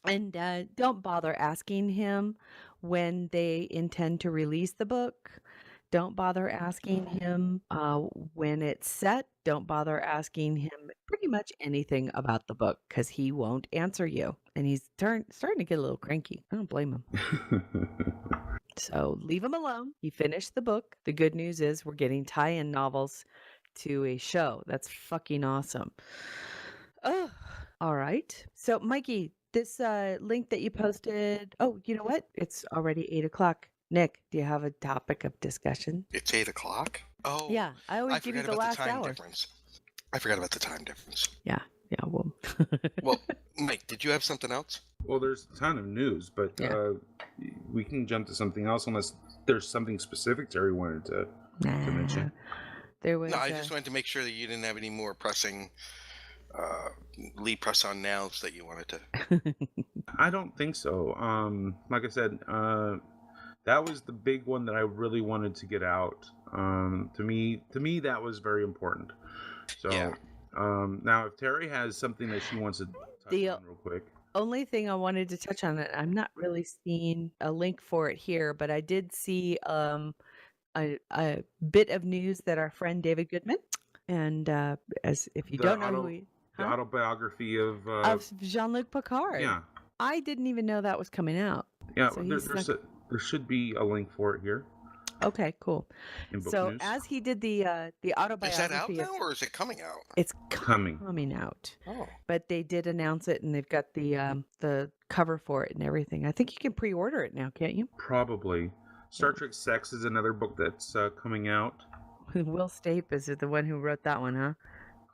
And don't bother asking him when they intend to release the book. Don't bother asking him when it's set. Don't bother asking him pretty much anything about the book, because he won't answer you. And he's starting to get a little cranky. I don't blame him. So leave him alone. He finished the book. The good news is we're getting tie-in novels to a show. That's fucking awesome. Oh, all right. So Mikey, this link that you posted. Oh, you know what? It's already 8:00. Nick, do you have a topic of discussion? It's 8:00. Oh, Yeah, I always I give you forgot the about last the time hour. difference. I forgot about the time difference. Yeah, well. Well, Mike, did you have something else? Well, there's a ton of news, but Yeah. We can jump to something else unless there's something specific Terry wanted to mention. Nah. There was No, I just wanted to make sure that you didn't have any more pressing lead press on nows that you wanted to. I don't think so. Like I said, that was the big one that I really wanted to get out. To me, that was very important. So, Yeah. now if Terry has something that she wants to touch The- on real quick. only thing I wanted to touch on, it, I'm not really seeing a link for it here, but I did see a bit of news that our friend David Goodman, and as if you The don't know auto- who he, The huh? autobiography of Jean-Luc Picard. yeah, I didn't even know that was coming out. yeah. So there, he's there should be a link for it here Okay, cool. in book So news. as he did the autobiography, Is that out of- now, or is it coming out? it's Coming. coming out. Oh, But they did announce it, and they've got the cover for it and everything. I think you can pre-order it now, can't you? Probably. Star Trek Sex is another book that's coming out. Will Stape is the one who wrote that one,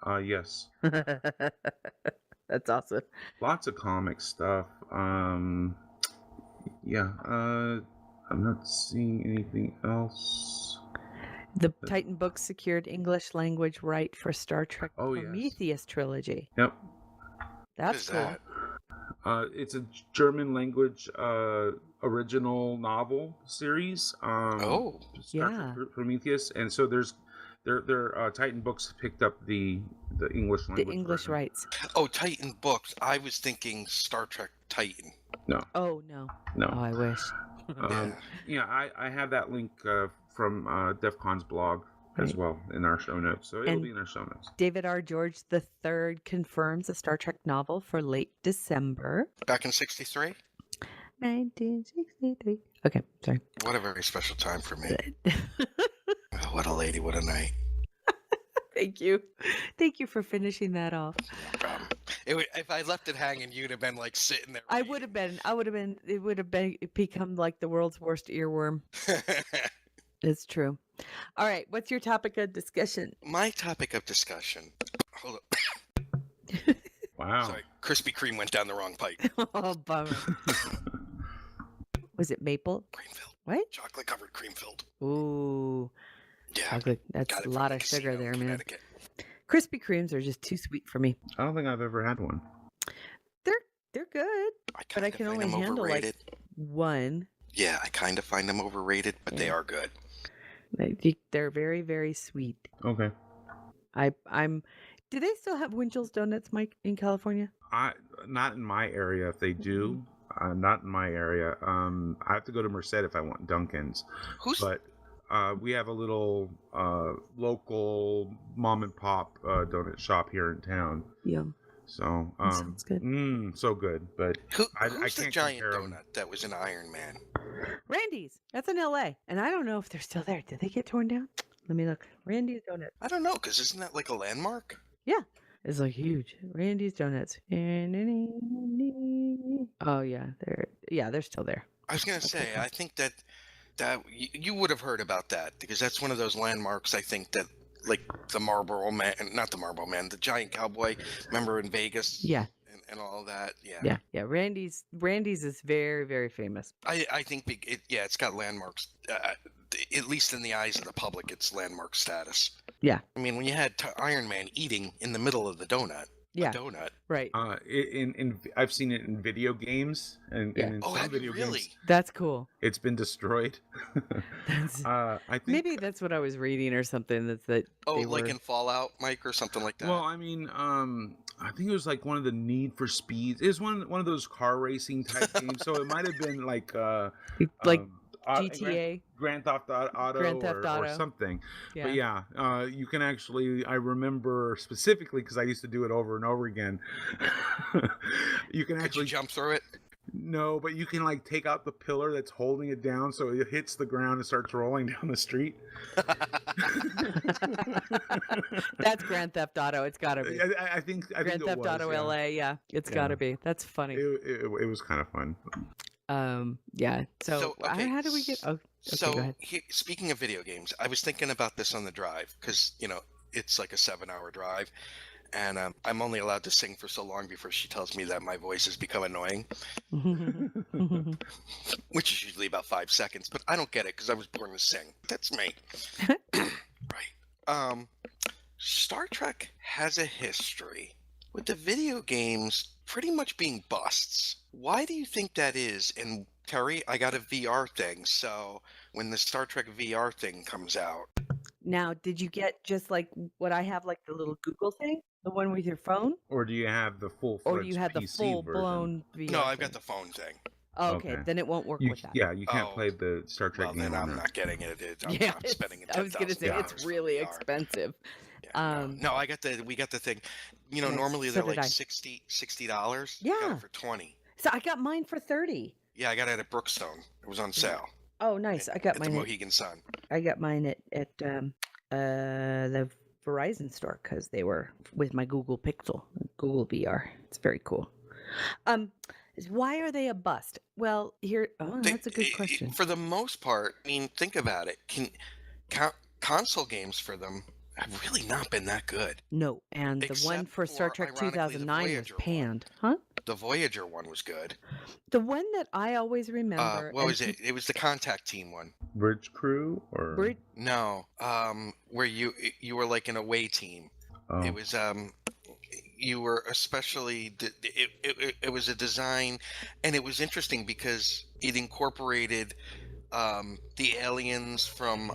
huh? Yes. That's awesome. Lots of comic stuff. Yeah. I'm not seeing anything else. The Titan Books secured English language right for Star Trek Oh, yes. Prometheus trilogy. Yep. what That's is cool. that? It's a German language original novel series. Oh, Star Yeah. Trek Prometheus, and so their Titan Books picked up the English The language. English version. rights. oh, Titan Books. I was thinking Star Trek Titan. Oh no. No. Oh, I wish. Yeah, I have that link from DEF CON's blog as Right. well in our show notes, so it'll And- be in our show notes. David R. George III confirms a Star Trek novel for late December Back in '63. 1963. Okay, sorry. What a very special time for me. Oh, what a lady, what a night. Thank you. Thank you for finishing that off. No problem. If I left it hanging, you'd have been like sitting there. I would have been. It would have become like the world's worst earworm. It's true. All right, what's your topic of discussion? My topic of discussion. Hold up. Wow. Sorry, Krispy Kreme went down the wrong pipe. Oh, bummer. Was it maple? Cream filled. What? Chocolate covered cream filled. Ooh, Yeah. chocolate. That's Got it a from lot the of sugar casino in there, man. Connecticut. Krispy Kremes are just too sweet for me. I don't think I've ever had one. They're good, I but I kind of can find only them handle overrated. like one. Yeah, I kind of find them overrated, but they Yeah. are good. They're very, very sweet. Okay. I'm. Do they still have Winchell's Donuts, Mike, in California? Not in my area. If they do, not in my area. I have to go to Merced if I want Dunkin's. Who's But we have a little local mom and pop donut shop here in town. Yum. So Sounds good. so good. But who's I the can't giant compare 'em. donut that was in Iron Man? Randy's. That's in LA, and I don't know if they're still there. Did they get torn down? Let me look. Randy's Donuts. I don't know, because isn't that like a landmark? It's like huge. Randy's Donuts. Oh yeah, they're still there. I was gonna say, I think that you would have heard about that, because that's one of those landmarks. I think that, like, the Marlboro Man, not the Marlboro Man, the Giant Cowboy. Remember in Vegas? Yeah, And all that. Yeah. yeah. Randy's is very, very famous. I think it's got landmarks. At least in the eyes of the public, it's landmark status. Yeah. I mean, when you had Iron Man eating in the middle of the donut, Yeah, a donut. right. I've seen it in video games and Yeah. in Oh, some have you video really? games That's cool. it's been destroyed. That's, I think maybe that's what I was reading or something. That Oh, they like were. in Fallout, Mike, or something like that. Well, I mean, I think it was like one of the Need for Speeds. It was one of those car racing type games. So it might have been like Like GTA, GTA. Grand Theft Auto, Grand Theft or Auto. something. Yeah. But yeah, you can actually. I remember specifically because I used to do it over and over again. You can Could you actually jump through it? no, but you can like take out the pillar that's holding it down, so it hits the ground and starts rolling down the street. That's Grand Theft Auto. It's gotta be. I think Grand it Theft was, Auto yeah. LA. Yeah, it's Yeah. gotta be. That's funny. It was kind of fun. Yeah. So, okay, how do we get? Oh, okay, So, go ahead. speaking of video games, I was thinking about this on the drive, because it's like a 7-hour drive, and I'm only allowed to sing for so long before she tells me that my voice has become annoying, which is usually about 5 seconds. But I don't get it, because I was born to sing. That's me. Right. Star Trek has a history with the video games pretty much being busts. Why do you think that is? And Terry, I got a VR thing, so when the Star Trek VR thing comes out, Now, did you get just like what I have, like the little Google thing, the one with your phone, Or do you have the full? or do you have the PC full version? blown VR? no, I've got thing? the phone thing. Oh, okay, Okay. then it won't work You, with that. yeah, you can't Oh, play the Star Trek Well, game then on I'm there. not getting it. I'm Yeah, not spending I was gonna say $10,000 it's for really VR. expensive. Yeah, no, we got the thing. Nice. Normally So they're did like I. $60. I got Yeah. it for 20. So I got mine for 30. Yeah, I got it at Brookstone. It was on sale Oh, nice. I got at the mine. Mohegan Sun. I got mine at the Verizon store because they were with my Google Pixel, Google VR. It's very cool. Why are they a bust? Well, that's a good question. For the most part, I mean, think about it. Console games for them have really not been that good. No, and the one Except for Star for, Trek ironically, the 2009 was Voyager one. panned, huh? The Voyager one was good. The one that I always remember. What and was it? It was the Contact Team one. Bridge Crew or Brid- No, where you were like an away team. oh. It was you were especially it was a design, and it was interesting because it incorporated the aliens from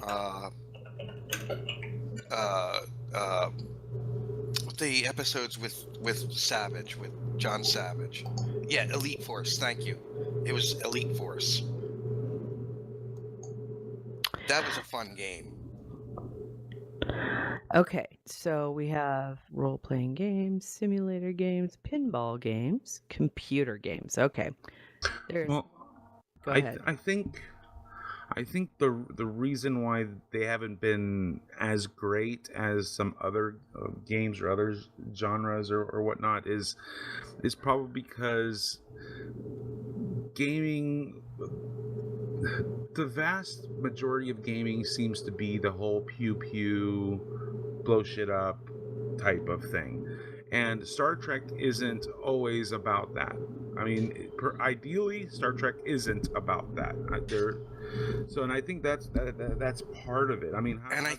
the episodes with Savage, with John Savage. Yeah, Elite Force. Thank you. It was Elite Force. That was a fun game. Okay, so we have role-playing games, simulator games, pinball games, computer games. Okay, there's. Well, Go ahead. I think the reason why they haven't been as great as some other games or other genres or whatnot is probably because gaming the vast majority of gaming seems to be the whole pew pew, blow shit up type of thing. And Star Trek isn't always about that. I mean, ideally, Star Trek isn't about that. And I think that's part of it. I mean, And I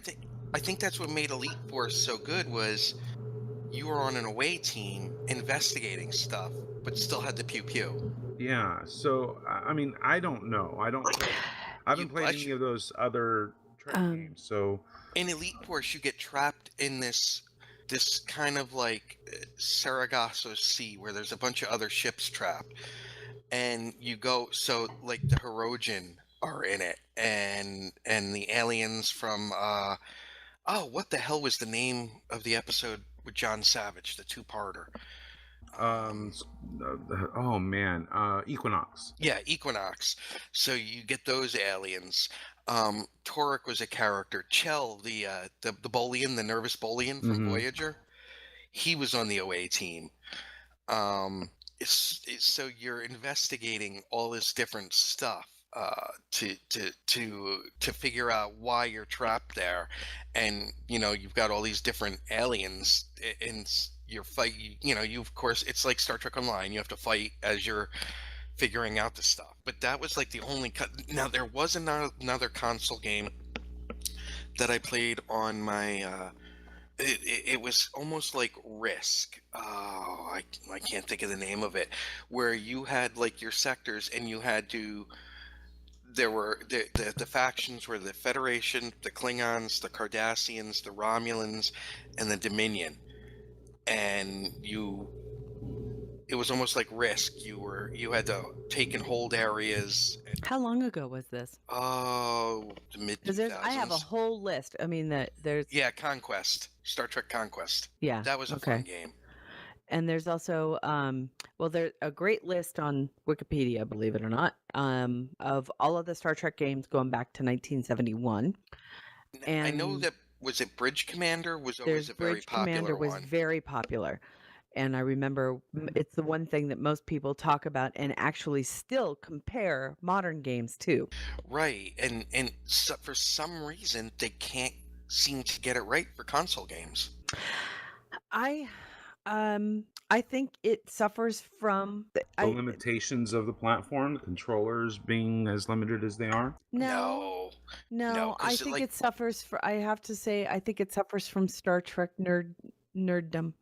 think that's what made Elite Force so good was you were on an away team investigating stuff, but still had the pew pew. yeah. So I mean, I don't know. I haven't played any of those other Trek games. So in Elite Force, you get trapped in this kind of like Sargasso Sea where there's a bunch of other ships trapped, and you go. So like the Hirogen are in it, and the aliens from what the hell was the name of the episode with John Savage, the two-parter? Oh man, Equinox. Yeah, Equinox. So you get those aliens. Torek was a character. Chell, the Bolian, the nervous Bolian from Voyager, he was on the OA team. So you're investigating all this different stuff to figure out why you're trapped there, and you've got all these different aliens and you're fight. You of course it's like Star Trek Online. You have to fight as you're figuring out the stuff. But that was like the only now there was another console game that I played on my it was almost like Risk. Oh, I can't think of the name of it, where you had like your sectors and you had to there were the factions were the Federation, the Klingons, the Cardassians, the Romulans, and the Dominion. And it was almost like Risk. You had to take and hold areas. How long ago was this? Oh, the mid-2000s. I have a whole list. I mean, there's Conquest, Star Trek Conquest. Yeah, that was a fun game. And there's also there's a great list on Wikipedia, believe it or not, of all of the Star Trek games going back to 1971. And I know that was it Bridge Commander was always a very Bridge popular Commander was one. very popular. And I remember it's the one thing that most people talk about and actually still compare modern games to. Right. And so for some reason, they can't seem to get it right for console games. I think it suffers from the limitations of the platform, the controllers being as limited as they are. No, I think it suffers for. I have to say, I think it suffers from Star Trek nerddom.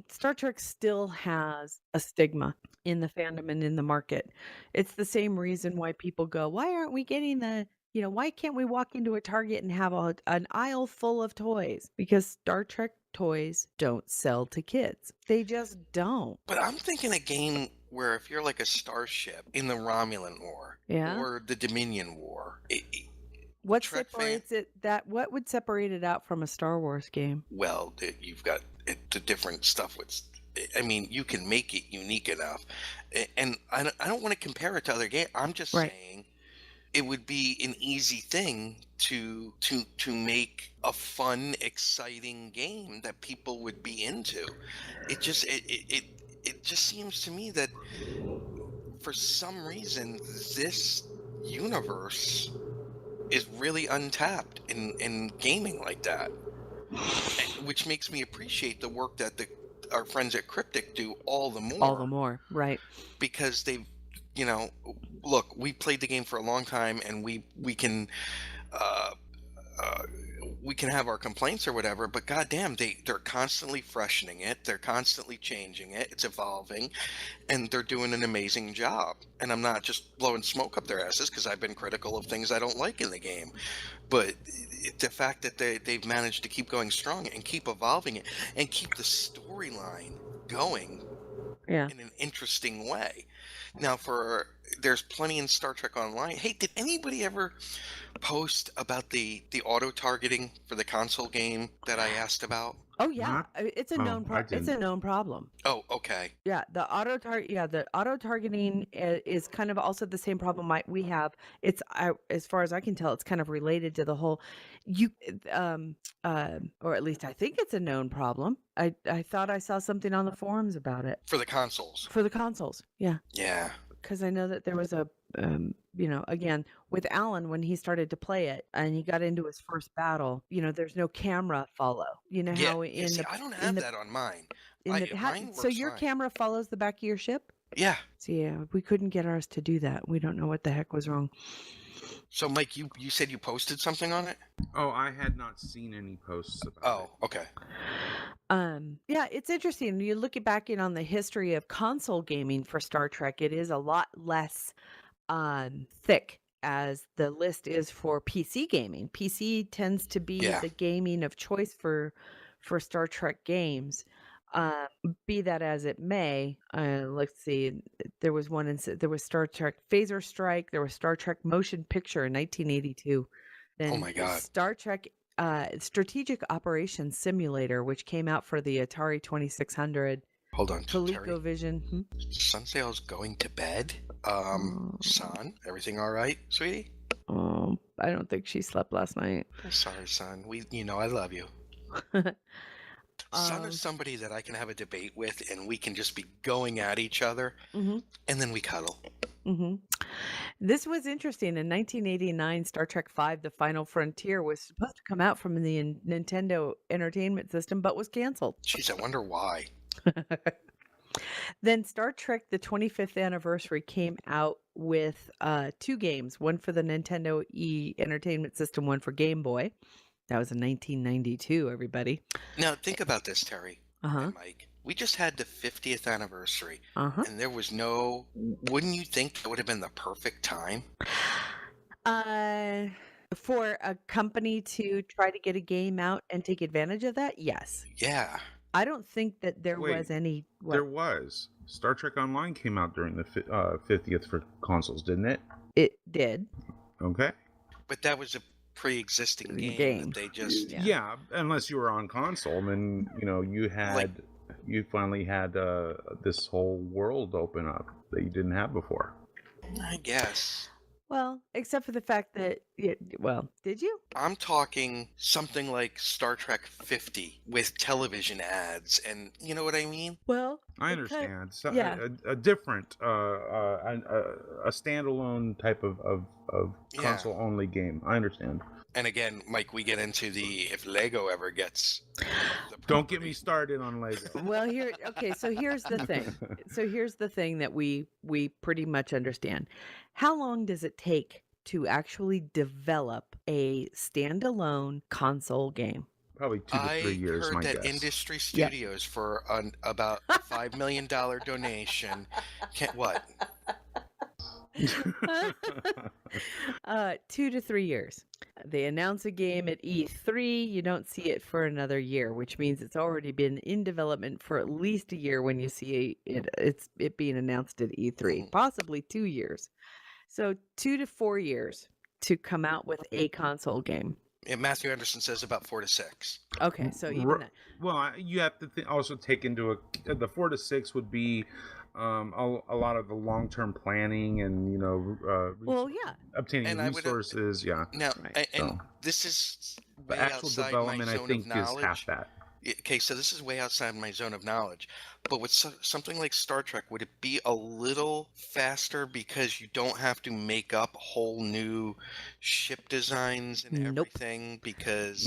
Star Trek still has a stigma in the fandom and in the market. It's the same reason why people go, why aren't we getting why can't we walk into a Target and have an aisle full of toys? Because Star Trek toys don't sell to kids. They just don't. But I'm thinking a game where if you're like a starship in the Romulan War or the Dominion War, what separates it? What would separate it out from a Star Wars game? Well, you've got the different stuff. I mean, you can make it unique enough, and I don't want to compare it to other games. I'm just saying it would be an easy thing to make a fun, exciting game that people would be into. It just seems to me that for some reason this universe is really untapped in gaming like that, which makes me appreciate the work that our friends at Cryptic do all the more. Right? Because they've look, we played the game for a long time, and we can have our complaints or whatever, but goddamn, they're constantly freshening it, they're constantly changing it, it's evolving, and they're doing an amazing job. And I'm not just blowing smoke up their asses because I've been critical of things I don't like in the game, but the fact that they've managed to keep going strong and keep evolving it and keep the storyline going in an interesting way. Now, there's plenty in Star Trek Online. Hey, did anybody ever post about the auto targeting for the console game that I asked about? Oh yeah, it's a known problem. It's a known problem. Oh, okay. Yeah, the auto targeting is kind of also the same problem we have. It's as far as I can tell, it's kind of related to the whole or at least I think it's a known problem. I thought I saw something on the forums about it. For the consoles. For the consoles, yeah. Yeah. Because I know that there was again, with Alan, when he started to play it and he got into his first battle, there's no camera follow. You know Yeah, how yeah. See, I don't have that on mine. Mine so works your fine. camera follows the back of your ship? Yeah. So yeah, we couldn't get ours to do that. We don't know what the heck was wrong. So, Mike, you said you posted something on it? Oh, I had not seen any posts about it. Oh, okay. Yeah, it's interesting. You look back on the history of console gaming for Star Trek, it is a lot less thick as the list is for PC gaming. PC tends to be Yeah. the gaming of choice for Star Trek games. Be that as it may, let's see. There was there was Star Trek Phaser Strike. There was Star Trek Motion Picture in 1982. Then Oh my God. Star Trek Strategic Operations Simulator, which came out for the Atari 2600. Hold on, Terry. ColecoVision. Sunsail's going to bed. Son, everything all right, sweetie? I don't think she slept last night. I'm sorry, son. I love you. Son is somebody that I can have a debate with, and we can just be going at each other, and then we cuddle. This was interesting. In 1989, Star Trek V: The Final Frontier was supposed to come out from the Nintendo Entertainment System, but was canceled. Jeez, I wonder why. Then Star Trek: The 25th Anniversary came out with 2 games, one for the Nintendo Entertainment System, one for Game Boy. That was in 1992, everybody. Now, think about this, Terry and Mike. We just had the 50th anniversary, and there was no... Wouldn't you think that would have been the perfect time? For a company to try to get a game out and take advantage of that? Yes. Yeah. I don't think that there Wait, was any... There was. Star Trek Online came out during the 50th for consoles, didn't it? It did. Okay. But that was a pre-existing game. That they just... Yeah, unless you were on console, then, you had... you finally had this whole world open up that you didn't have before. I guess. Well, except for the fact that, did you? I'm talking something like Star Trek 50 with television ads, and you know what I mean? Well, I understand. A different, a standalone type of console-only game. I understand. And again, Mike, we get into if Lego ever gets... Don't get me started on Lego. Well, so here's the thing. Here's the thing that we pretty much understand. How long does it take to actually develop a standalone console game? Probably 2 to 3 years, I heard my that guess. Industry Studios for about a $5 million donation. What? 2 to 3 years. They announce a game at E3, you don't see it for another year, which means it's already been in development for at least a year when you see it being announced at E3, possibly 2 years. So 2 to 4 years to come out with a console game. And Matthew Anderson says about 4 to 6. Okay, so even that. Well, you have to also take into the 4 to 6 would be a lot of the long-term planning and obtaining resources. Now, and this is way the actual outside development, my I zone think, of knowledge. is half that. Okay, so this is way outside my zone of knowledge. But with something like Star Trek, would it be a little faster because you don't have to make up whole new ship designs and everything because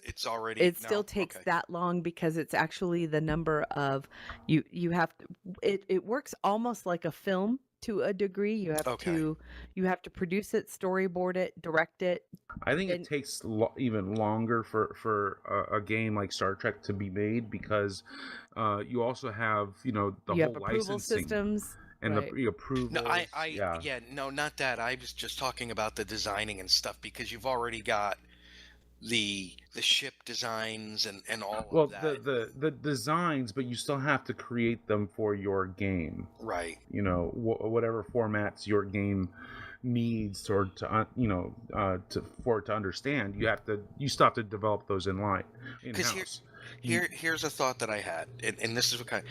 it's already... It still takes that long because it's actually the number of... You have to... It works almost like a film to a degree. You have to produce it, storyboard it, direct it. I think it takes even longer for a game like Star Trek to be made because you also have the whole licensing systems and the approvals. No, no, not that. I was just talking about the designing and stuff because you've already got the ship designs and all of that. the designs, but you still have to create them for your game, right? Whatever formats your game needs for it to understand, you still have to develop those in-house. Here's a thought that I had, and this is what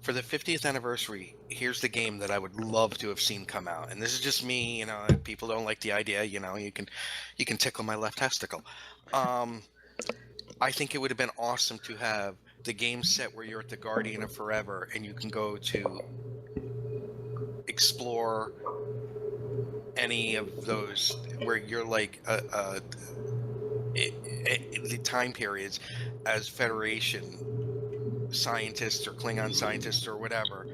for the 50th anniversary, here's the game that I would love to have seen come out. And this is just me, if people don't like the idea, you can tickle my left testicle. I think it would have been awesome to have the game set where you're at the Guardian of Forever and you can go to explore any of those where you're like the time periods as Federation scientists or Klingon scientists or whatever,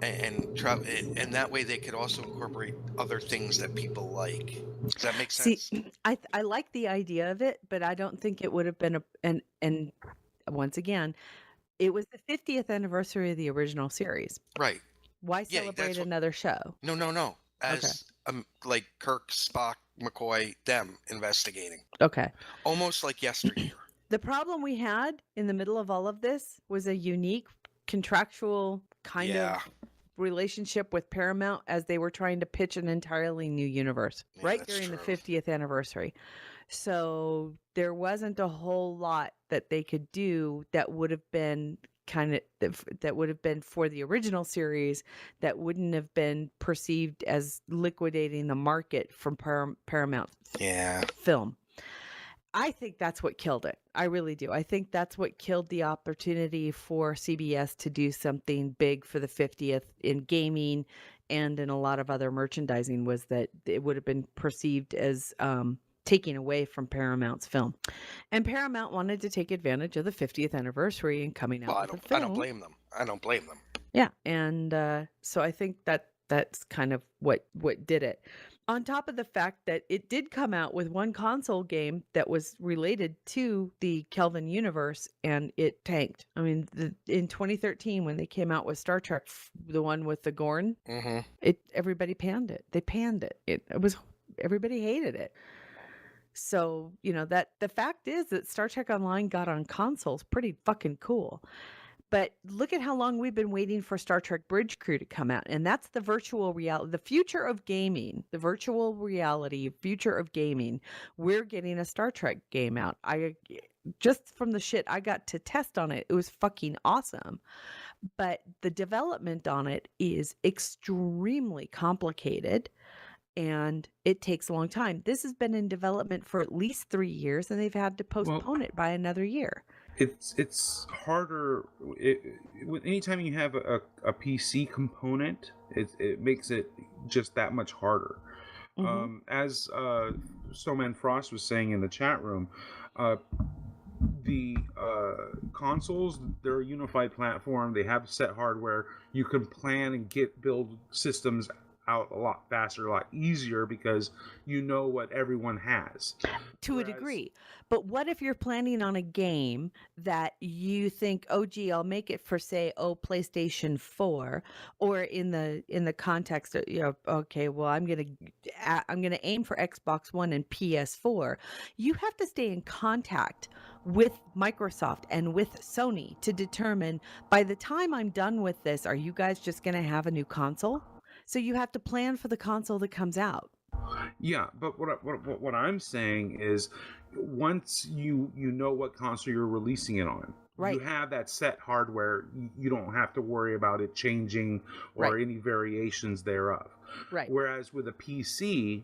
and that way they could also incorporate other things that people like. Does that make See, sense? I like the idea of it, but I don't think it would have been and once again, it was the 50th anniversary of the original series. Right. Why Yeah, celebrate that's what- another show? No. As like Kirk, Spock, McCoy, them investigating, Okay. almost like yesteryear. The problem we had in the middle of all of this was a unique contractual kind Yeah. of relationship with Paramount as they were trying to pitch an entirely new universe Yeah, right that's during the true. 50th anniversary. So there wasn't a whole lot that they could do that would have been that would have been for the original series, that wouldn't have been perceived as liquidating the market from Paramount Yeah. film. I think that's what killed it. I really do. I think that's what killed the opportunity for CBS to do something big for the 50th in gaming and in a lot of other merchandising, was that it would have been perceived as taking away from Paramount's film. And Paramount wanted to take advantage of the 50th anniversary and coming out Well, with a film. I don't blame them. I don't blame them. Yeah, and so I think that's kind of what did it. On top of the fact that it did come out with one console game that was related to the Kelvin universe, and it tanked. I mean, in 2013 when they came out with Star Trek, the one with the Gorn, Mm-hmm. everybody panned it. They panned it. It was, everybody hated it. So, that the fact is that Star Trek Online got on consoles pretty fucking cool. But look at how long we've been waiting for Star Trek Bridge Crew to come out. And that's the virtual reality, the future of gaming, the virtual reality, future of gaming. We're getting a Star Trek game out. Just from the shit I got to test on it, it was fucking awesome. But the development on it is extremely complicated. And it takes a long time. This has been in development for at least 3 years, and they've had to postpone it by another year. It's harder. Anytime you have a PC component, it makes it just that much harder. Mhm. As Snowman Frost was saying in the chat room, the consoles, they're a unified platform. They have set hardware. You can plan and build systems out a lot faster, a lot easier, because you know what everyone has. To a degree. But what if you're planning on a game that you think, oh gee, I'll make it for, say, PlayStation 4, or in the context of, okay, well, I'm gonna aim for Xbox One and PS4. You have to stay in contact with Microsoft and with Sony to determine, by the time I'm done with this, are you guys just gonna have a new console? So you have to plan for the console that comes out. Yeah, but what I'm saying is, once you know what console you're releasing it on, Right. you have that set hardware. You don't have to worry about it changing or Right. any variations thereof. Right. Whereas with a PC,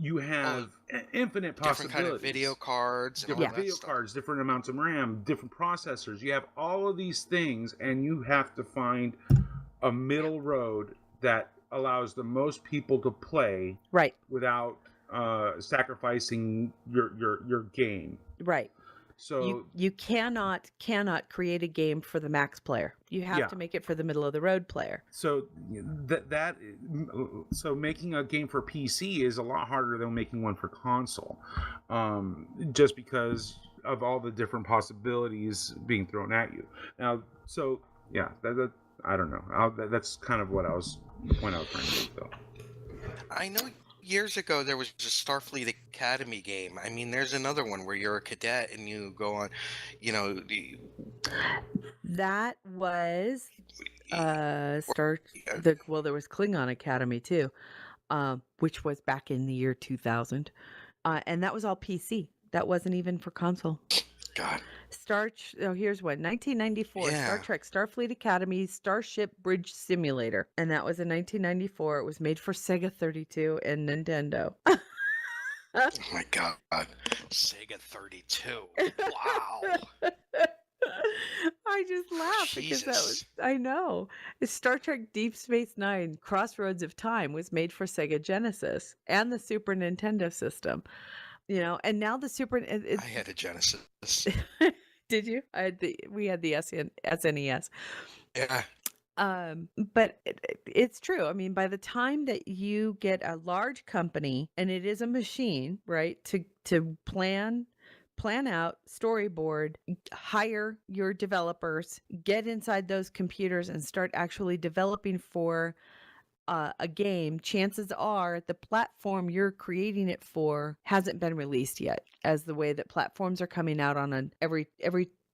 you have infinite possibilities. Different kind of video cards, and all Different that video stuff. cards, different amounts of RAM, different processors. You have all of these things, and you have to find a middle road that allows the most people to play Right. without sacrificing your game. Right. So you cannot create a game for the max player. You have to make it for the middle of the road player. so so making a game for PC is a lot harder than making one for console, just because of all the different possibilities being thrown at you. Now, so yeah, that I don't know. That's kind of what the point I was trying to make, though. I know years ago there was a Starfleet Academy game. I mean, there's another one where you're a cadet and you go on, That was there was Klingon Academy too, which was back in the year 2000, and that was all PC. That wasn't even for console. God. Here's one. 1994, Yeah. Star Trek Starfleet Academy Starship Bridge Simulator. And that was in 1994. It was made for Sega 32 and Nintendo. Oh my God. Sega 32. Wow. I just laughed because that was, Jesus. I know. It's Star Trek Deep Space Nine Crossroads of Time was made for Sega Genesis and the Super Nintendo system, and now the I had a Genesis. did you? We had the SNES. Yeah. But it's true. I mean, by the time that you get a large company and it is a machine, right, to plan out, storyboard, hire your developers, get inside those computers and start actually developing for a game, chances are the platform you're creating it for hasn't been released yet, as the way that platforms are coming out on an every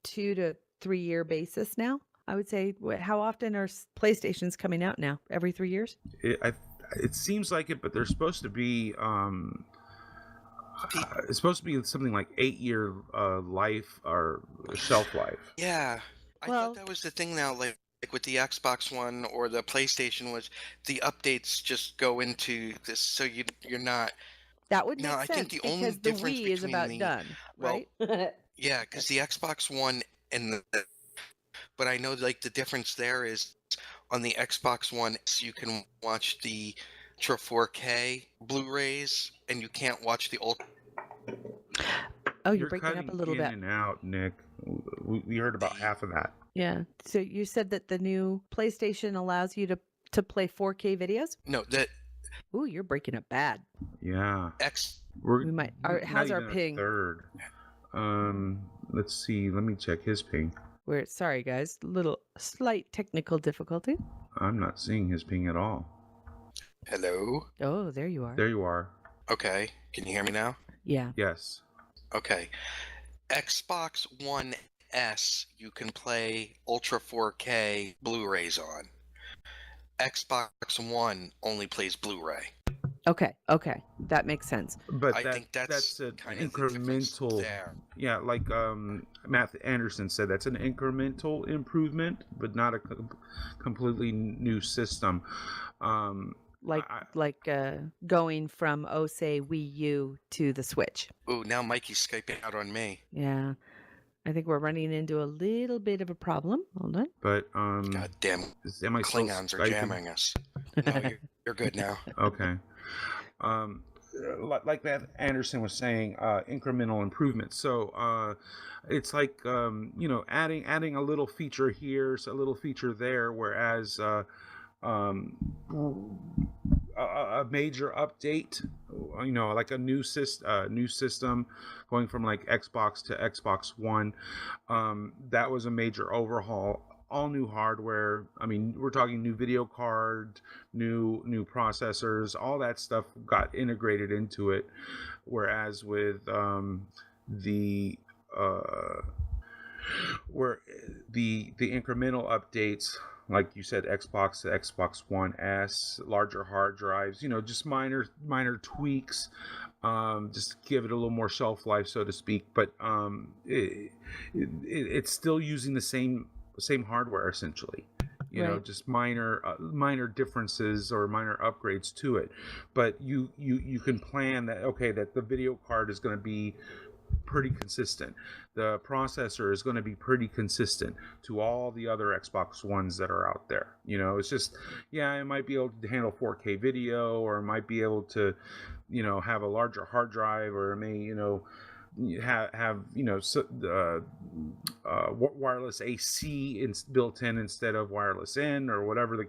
2 to 3 year basis now. I would say, how often are PlayStations coming out now? Every 3 years? It seems like it, but they're supposed to be it's supposed to be something like 8-year life or shelf life. Yeah. I Well- thought that was the thing now, like with the Xbox One or the PlayStation, was the updates just go into this, so you're not. That would make No, I sense think the only because the difference Wii is between about the- done, well, right? Yeah, because the Xbox One and but I know like the difference there is on the Xbox One, you can watch the Ultra 4K Blu-rays, and you can't watch the Ultra. Oh, you're breaking up cutting a little in bit. and out, Nick. We heard about half of that. Yeah. So you said that the new PlayStation allows you to play 4K videos? No, that Ooh, you're breaking up bad. Yeah. X. We might. not How's our even a ping? third. Let's see. Let me check his ping. We're sorry, guys. Slight technical difficulty. I'm not seeing his ping at all. Hello. Oh, there you are. There you are. Okay, can you hear me now? Yeah. Yes. Okay. Xbox One S, you can play Ultra 4K Blu-rays on. Xbox One only plays Blu-ray. Okay. That makes sense. But I think that's an kind of the difference incremental. there. Yeah, like Matt Anderson said, that's an incremental improvement, but not a completely new system. Like going from say Wii U to the Switch. Ooh, now Mikey's Skyping out on me. Yeah. I think we're running into a little bit of a problem. Hold on. But God damn, am I still Klingons are Skyping? jamming us. No, you're good now. Okay. Like that Anderson was saying, incremental improvement. So it's like adding a little feature here, so a little feature there, whereas a major update, like a new system going from like Xbox to Xbox One, that was a major overhaul. All new hardware. I mean, we're talking new video card, new processors, all that stuff got integrated into it. Whereas with the incremental updates, like you said, Xbox to Xbox One S, larger hard drives, just minor tweaks, just to give it a little more shelf life, so to speak. But it's still using the same hardware essentially, Right. just minor differences or minor upgrades to it. But you can plan that, okay, that the video card is going to be pretty consistent, the processor is going to be pretty consistent to all the other Xbox Ones that are out there. It's just, it might be able to handle 4K video, or it might be able to have a larger hard drive, or it may have wireless AC built in instead of wireless in, or whatever the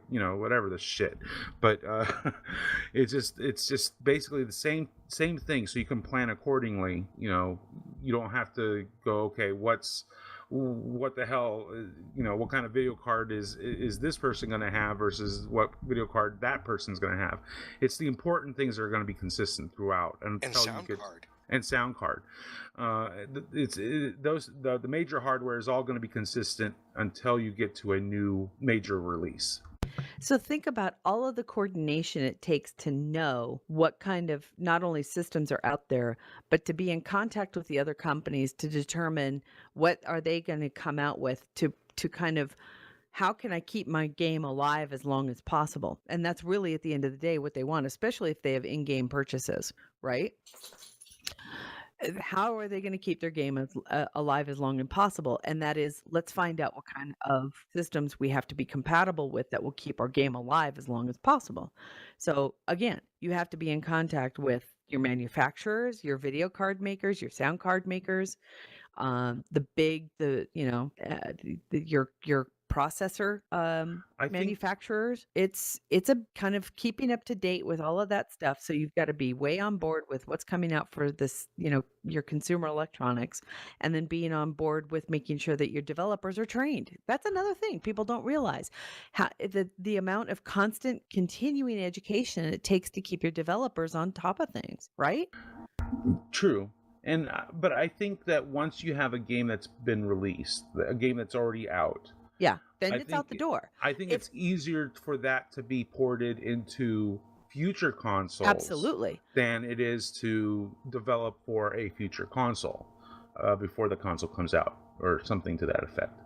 shit. But it's just basically the same thing, so you can plan accordingly. You don't have to go, okay, what the hell, what kind of video card is this person going to have versus what video card that person's going to have. It's the important things that are going to be consistent throughout, And sound card. And sound card. The major hardware is all going to be consistent until you get to a new major release. So think about all of the coordination it takes to know what kind of not only systems are out there, but to be in contact with the other companies to determine what are they going to come out with to kind of, how can I keep my game alive as long as possible? And that's really at the end of the day what they want, especially if they have in-game purchases, right? how are they going to keep their game alive as long as possible? And that is, let's find out what kind of systems we have to be compatible with that will keep our game alive as long as possible. So again, you have to be in contact with your manufacturers, your video card makers, your sound card makers, your processor I think manufacturers. It's a kind of keeping up to date with all of that stuff. So you've got to be way on board with what's coming out for this, your consumer electronics, and then being on board with making sure that your developers are trained. That's another thing people don't realize, how the amount of constant continuing education it takes to keep your developers on top of things, right? true. And but I think that once you have a game that's been released, a game that's already out, Yeah, then I it's out the think door. I think If it's easier for that to be ported into future consoles Absolutely. than it is to develop for a future console before the console comes out, or something to that effect.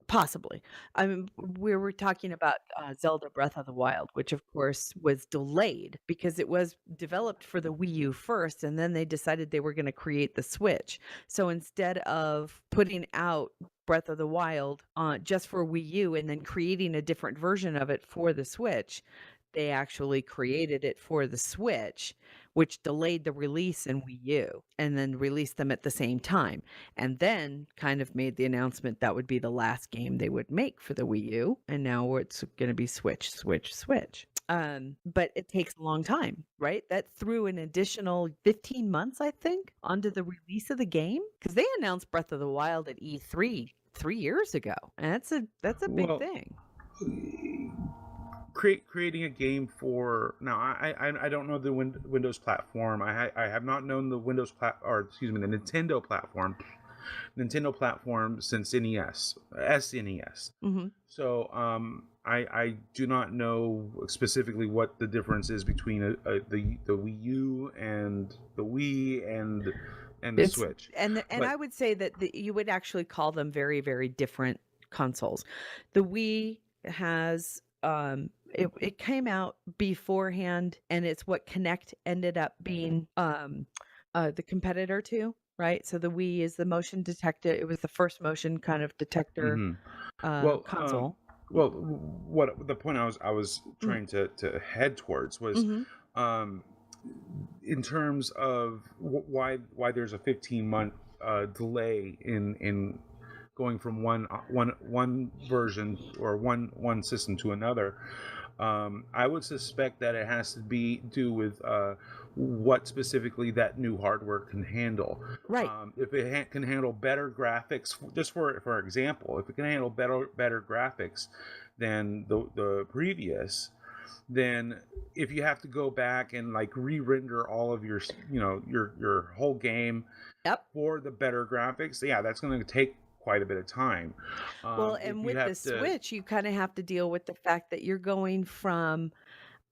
Possibly. I mean, we were talking about Zelda Breath of the Wild, which of course was delayed because it was developed for the Wii U first, and then they decided they were going to create the Switch. So instead of putting out Breath of the Wild just for Wii U and then creating a different version of it for the Switch, they actually created it for the Switch, which delayed the release in Wii U and then released them at the same time. And then kind of made the announcement that would be the last game they would make for the Wii U. And now it's going to be Switch. But it takes a long time, right? That threw an additional 15 months, I think, onto the release of the game, because they announced Breath of the Wild at E3 3 years ago. And that's a big Well, thing. creating a game for now, I don't know the Windows platform. I have not known the the Nintendo platform since SNES. Hmm. So I do not know specifically what the difference is between the Wii U and the Wii and the It's Switch. and But I would say that you would actually call them very, very different consoles. The Wii has it came out beforehand, and it's what Kinect ended up being the competitor to, right? So the Wii is the motion detector. It was the first motion kind of detector mhm. Well, console. well, what the point I was trying to head towards was, Mm-hmm. um, in terms of why there's a 15-month delay in going from one version or one system to another. I would suspect that it has to do with what specifically that new hardware can handle. Right. If it can handle better graphics, just for example, if it can handle better graphics than the previous, then if you have to go back and like re-render all of your your whole game Yep. for the better graphics, yeah, that's going to take quite a bit of time. Well, If and you with the have to, Switch, you kind of have to deal with the fact that you're going from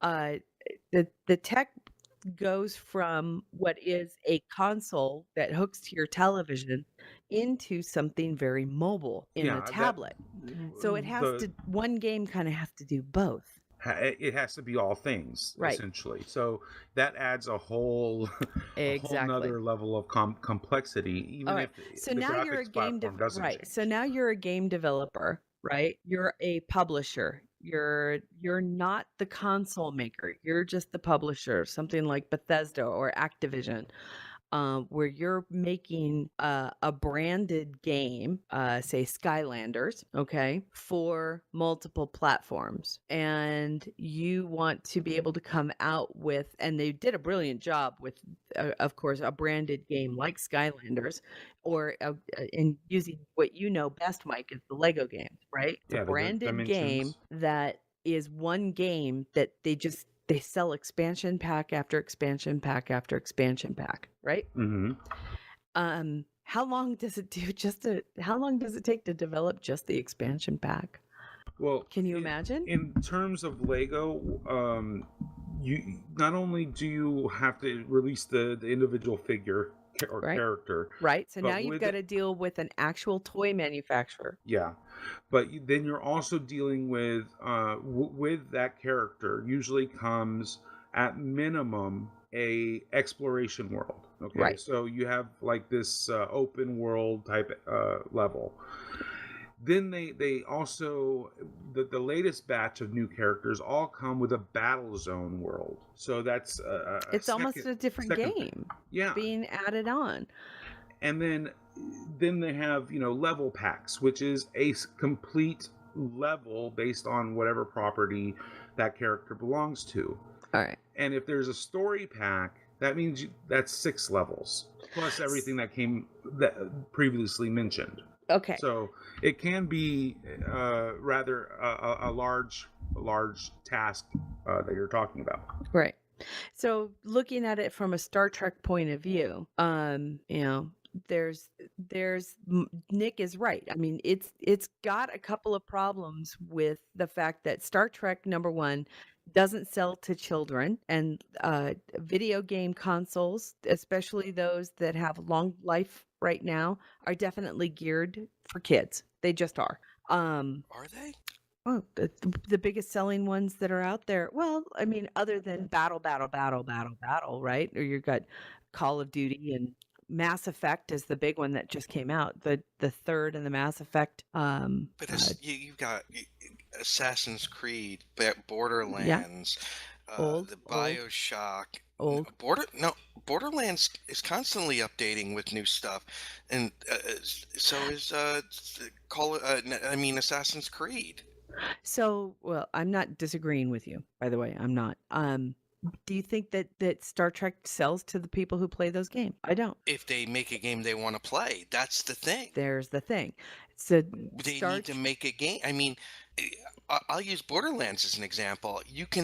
uh the tech goes from what is a console that hooks to your television into something very mobile in a yeah, tablet. So it has the one game kind of has to do both. it has to be all things Right. essentially. So that adds a whole Exactly. nother level of complexity, All even right. if So the now you're a graphics game platform doesn't right. So change. now you're a game developer, right? You're a publisher. You're not the console maker. You're just the publisher, something like Bethesda or Activision, where you're making a branded game, say Skylanders, okay, for multiple platforms. And you want to be able to come out with, and they did a brilliant job with, of course, a branded game like Skylanders, or in using what you know best, Mike, is the Lego games, right? It's a Yeah, the branded game dimensions. that is one game that they sell expansion pack after expansion pack after expansion pack, right? Hmm. How long does it how long does it take to develop just the expansion pack? Well, Can you imagine? in terms of Lego, you not only do you have to release the individual figure or Right. character, Right. So now but you've with got to deal with an actual toy manufacturer. yeah, but then you're also dealing with with that character usually comes at minimum a exploration world. Okay, Right. so you have like this open world type level. Then they also the latest batch of new characters all come with a battle zone world. So that's It's almost a different second thing. game Yeah, being added on. and then they have level packs, which is a complete level based on whatever property that character belongs to. All right. And if there's a story pack, that means that's 6 levels plus everything that came that previously mentioned. Okay. So it can be rather a large task that you're talking about. Right. So looking at it from a Star Trek point of view, there's Nick is right. I mean, it's got a couple of problems with the fact that Star Trek #1 doesn't sell to children, and video game consoles, especially those that have long life right now, are definitely geared for kids. They just are. Are they? Oh, the biggest selling ones that are out there. Well, I mean, other than battle, right? Or you've got Call of Duty and Mass Effect is the big one that just came out. The third and the Mass Effect. But you've got Assassin's Creed, Borderlands, the BioShock. Old. Borderlands is constantly updating with new stuff, and so is Assassin's Creed. So, well, I'm not disagreeing with you, by the way. I'm not. Do you think that Star Trek sells to the people who play those games? I don't. If they make a game they want to play, that's the thing. There's the thing. So they need to make a game. I mean, I'll use Borderlands as an example.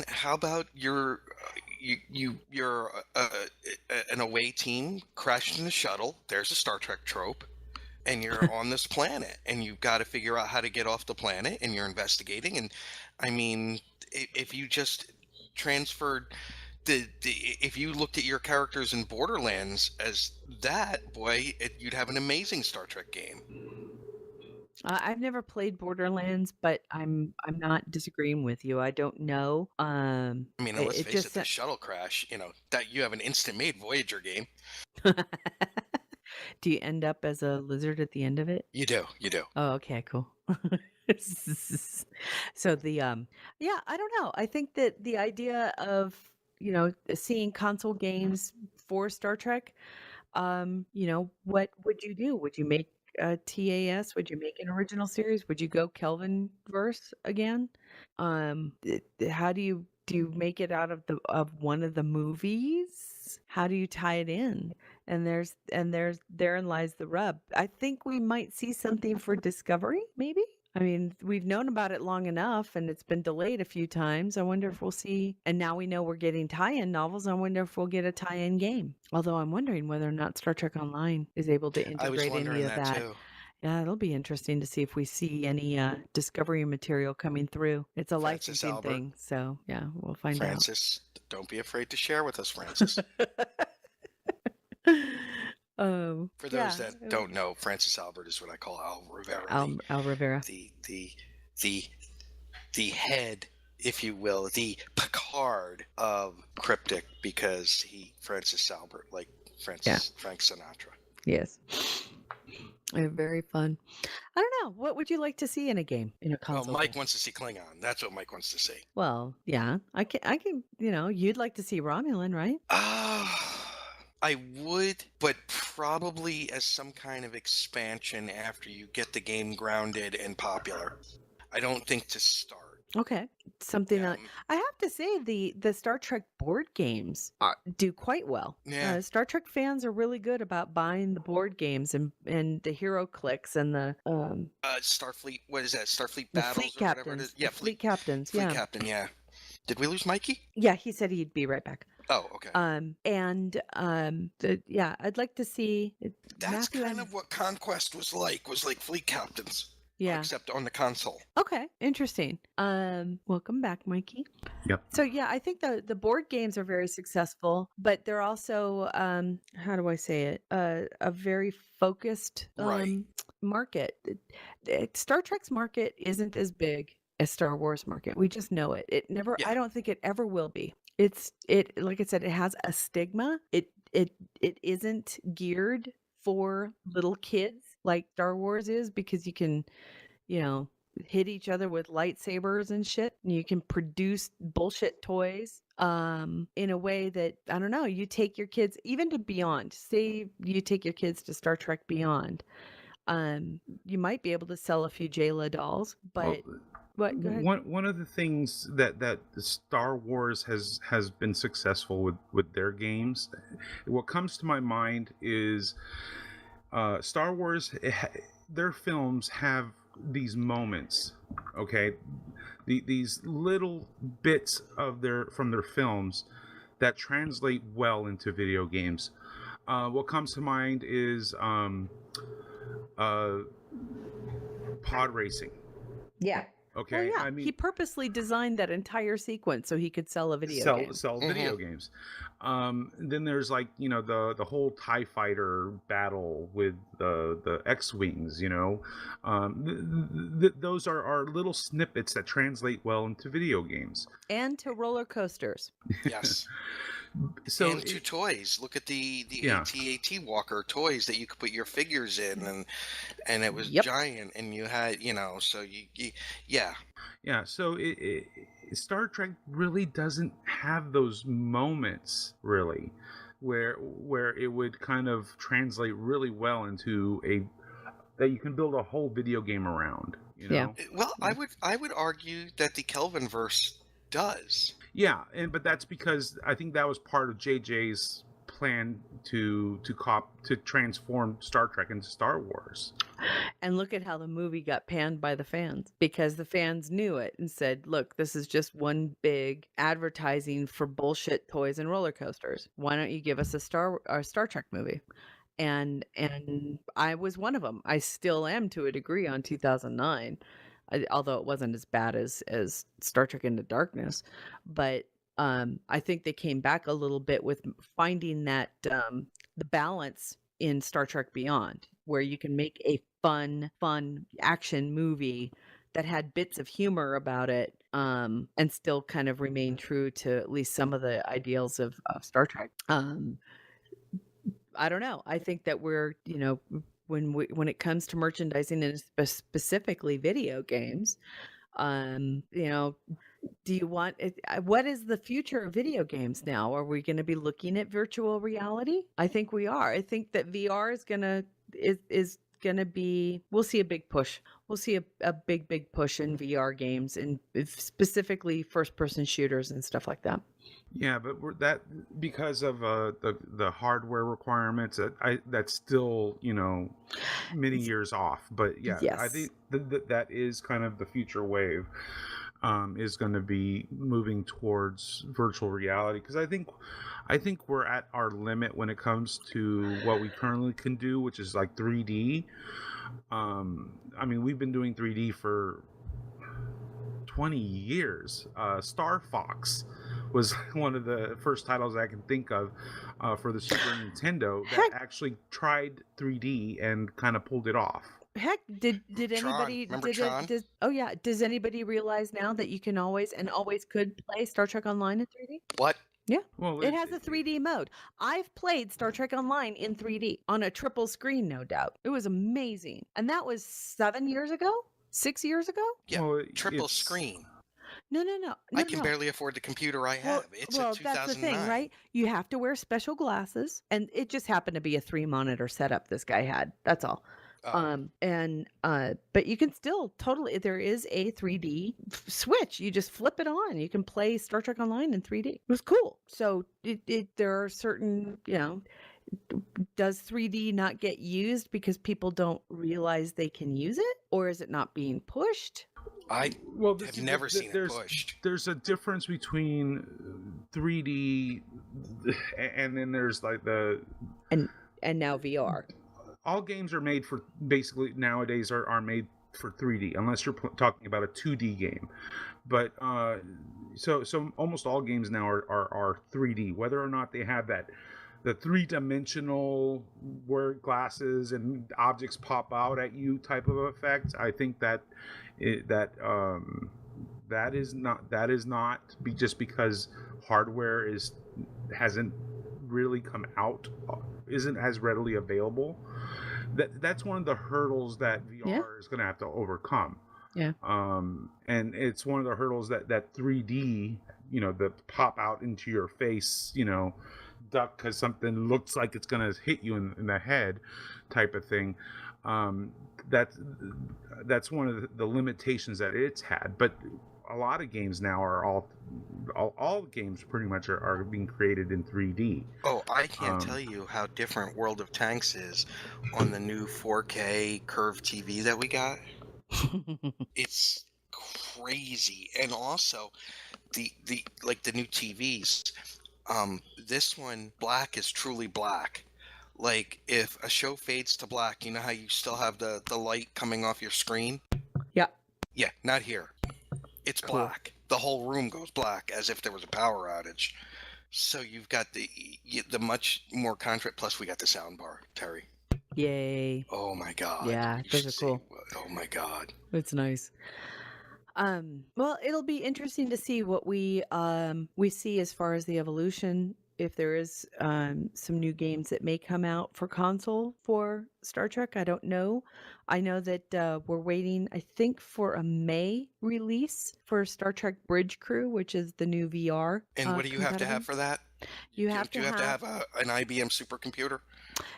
How about you're an away team crashed in a shuttle. There's a Star Trek trope. And you're on this planet, and you've got to figure out how to get off the planet, and you're investigating. And I mean, if you just transferred if you looked at your characters in Borderlands as that, boy, you'd have an amazing Star Trek game. I've never played Borderlands, but I'm not disagreeing with you. I don't know. I mean, let's face it, the shuttle crash. That you have an instant made Voyager game. Do you end up as a lizard at the end of it? You do. Oh, okay, cool. So I don't know. I think that the idea of, seeing console games for Star Trek, what would you do? Would you make a TAS? Would you make an original series? Would you go Kelvin verse again? How do you make it out of one of the movies? How do you tie it in? And therein lies the rub. I think we might see something for Discovery, maybe. I mean, we've known about it long enough, and it's been delayed a few times. I wonder if we'll see. And now we know we're getting tie-in novels. I wonder if we'll get a tie-in game. Although I'm wondering whether or not Star Trek Online is able to integrate any of that. Too. Yeah, it'll be interesting to see if we see any Discovery material coming through. It's a licensing thing, so yeah, we'll find out. Francis, don't be afraid to share with us, Francis. For those that don't know, Francis Albert is what I call Al Rivera. Al Rivera. The head, if you will, the Picard of Cryptic, because Francis Albert, like Frank Sinatra. Yes. Very fun. I don't know. What would you like to see in a game, in a console? Well, Mike wants to see Klingon. That's what Mike wants to see. Well, yeah. I can. You'd like to see Romulan, right? I would, but probably as some kind of expansion after you get the game grounded and popular. I don't think to start. Okay. Something that I have to say, the Star Trek board games do quite well. Yeah. Star Trek fans are really good about buying the board games and the Hero Clicks and the Starfleet. What is that? Starfleet Battles Fleet or whatever Captains. it is. Yeah, Fleet Captains. Fleet Captain. Yeah. Did we lose Mikey? Yeah, he said he'd be right back. Oh, okay. I'd like to see. That's kind of what Conquest was like Fleet Captains. Yeah. Except on the console. Okay, interesting. Welcome back, Mikey. Yep. So yeah, I think the board games are very successful, but they're also how do I say it? A very focused market. Star Trek's market isn't as big as Star Wars market. We just know it. It never. Yeah. I don't think it ever will be. it like I said, it has a stigma. It isn't geared for little kids like Star Wars is, because you can, you know, hit each other with lightsabers and shit, and you can produce bullshit toys in a way that, I don't know, you take your kids even to Beyond. Say you take your kids to Star Trek Beyond. You might be able to sell a few Jayla dolls, but what? Go ahead. One of the things that Star Wars has been successful with their games, what comes to my mind is Star Wars. Their films have these moments, okay, these little bits of from their films that translate well into video games. What comes to mind is pod racing. Yeah. Okay. Well, yeah, I mean, he purposely designed that entire sequence so he could sell a video game. Sell video games. Then there's like, you know, the whole TIE fighter battle with the X-Wings, you know. Those are little snippets that translate well into video games. And to roller coasters. Yes. So and to toys. Look at the Yeah. AT-AT Walker toys that you could put your figures in, and it was Yep. giant, and you had, you know, so you yeah. Yeah, so Star Trek really doesn't have those moments, really, where it would kind of translate really well into that you can build a whole video game around, you know? Yeah. Well, I would argue that the Kelvinverse does. Yeah, but that's because I think that was part of JJ's plan to transform Star Trek into Star Wars. And look at how the movie got panned by the fans, because the fans knew it and said, look, this is just one big advertising for bullshit toys and roller coasters. Why don't you give us a Star Trek movie? And I was one of them. I still am to a degree on 2009. Although it wasn't as bad as Star Trek Into Darkness, but I think they came back a little bit with finding that the balance in Star Trek Beyond, where you can make a fun action movie that had bits of humor about it, and still kind of remain true to at least some of the ideals of Star Trek. I don't know. I think that we're, you know, when it comes to merchandising and specifically video games, you know, do you want it, what is the future of video games now? Are we going to be looking at virtual reality? I think we are. I think that VR is going to be, we'll see a big push. We'll see a big push in VR games, and specifically first person shooters and stuff like that. Yeah, but that because of the hardware requirements, that's still, you know, many years off. But yeah, Yes. I think that is kind of the future wave, is going to be moving towards virtual reality, because I think we're at our limit when it comes to what we currently can do, which is like 3D. I mean, we've been doing 3D for 20 years. Star Fox was one of the first titles I can think of for the Super Nintendo that actually tried 3D and kind of pulled it off. Heck, did Tron. anybody Remember Tron? does anybody realize now that you can always could play Star Trek Online in 3D? What? Well, It has a 3D mode. I've played Star Trek Online in 3D on a triple screen, no doubt. It was amazing. And that was 7 years ago? 6 years ago? Yeah, Well, triple it's- screen. No. I can barely afford the computer I have. It's a 2009. That's the thing, right? You have to wear special glasses, and it just happened to be a 3-monitor setup this guy had. That's all. But you can still totally, there is a 3D switch. You just flip it on. You can play Star Trek Online in 3D. It was cool. So there are certain, you know, does 3D not get used because people don't realize they can use it, or is it not being pushed? I Well, have never seen it pushed. There's a difference between 3D and then there's like And now VR. all games are made for, basically nowadays are made for 3D, unless you're talking about a 2D game. But so almost all games now are 3D, whether or not they have the 3-dimensional where glasses and objects pop out at you type of effect. I think that is not just because hardware hasn't really come out, isn't as readily available. That's one of the hurdles that VR is going to have to overcome. Yeah. And it's one of the hurdles that 3D, the pop out into your face, duck because something looks like it's going to hit you in the head type of thing. That's one of the limitations that it's had. But a lot of games now are all games pretty much are being created in 3D. Oh, I can't tell you how different World of Tanks is on the new 4K curved TV that we got. It's crazy. And also the new TVs, this one, black is truly black. Like if a show fades to black, you know how you still have the light coming off your screen? Yeah, not here. It's black. The whole room goes black as if there was a power outage. So you've got the much more contrast. Plus, we got the sound bar, Terry. Yay. Oh my God. Yeah, those are cool. Oh my God. It's nice. Well, it'll be interesting to see what we see as far as the evolution. If there is some new games that may come out for console for Star Trek, I don't know. I know that we're waiting, I think, for a May release for Star Trek Bridge Crew, which is the new VR. And what do you have to have for that? You have to have an IBM supercomputer?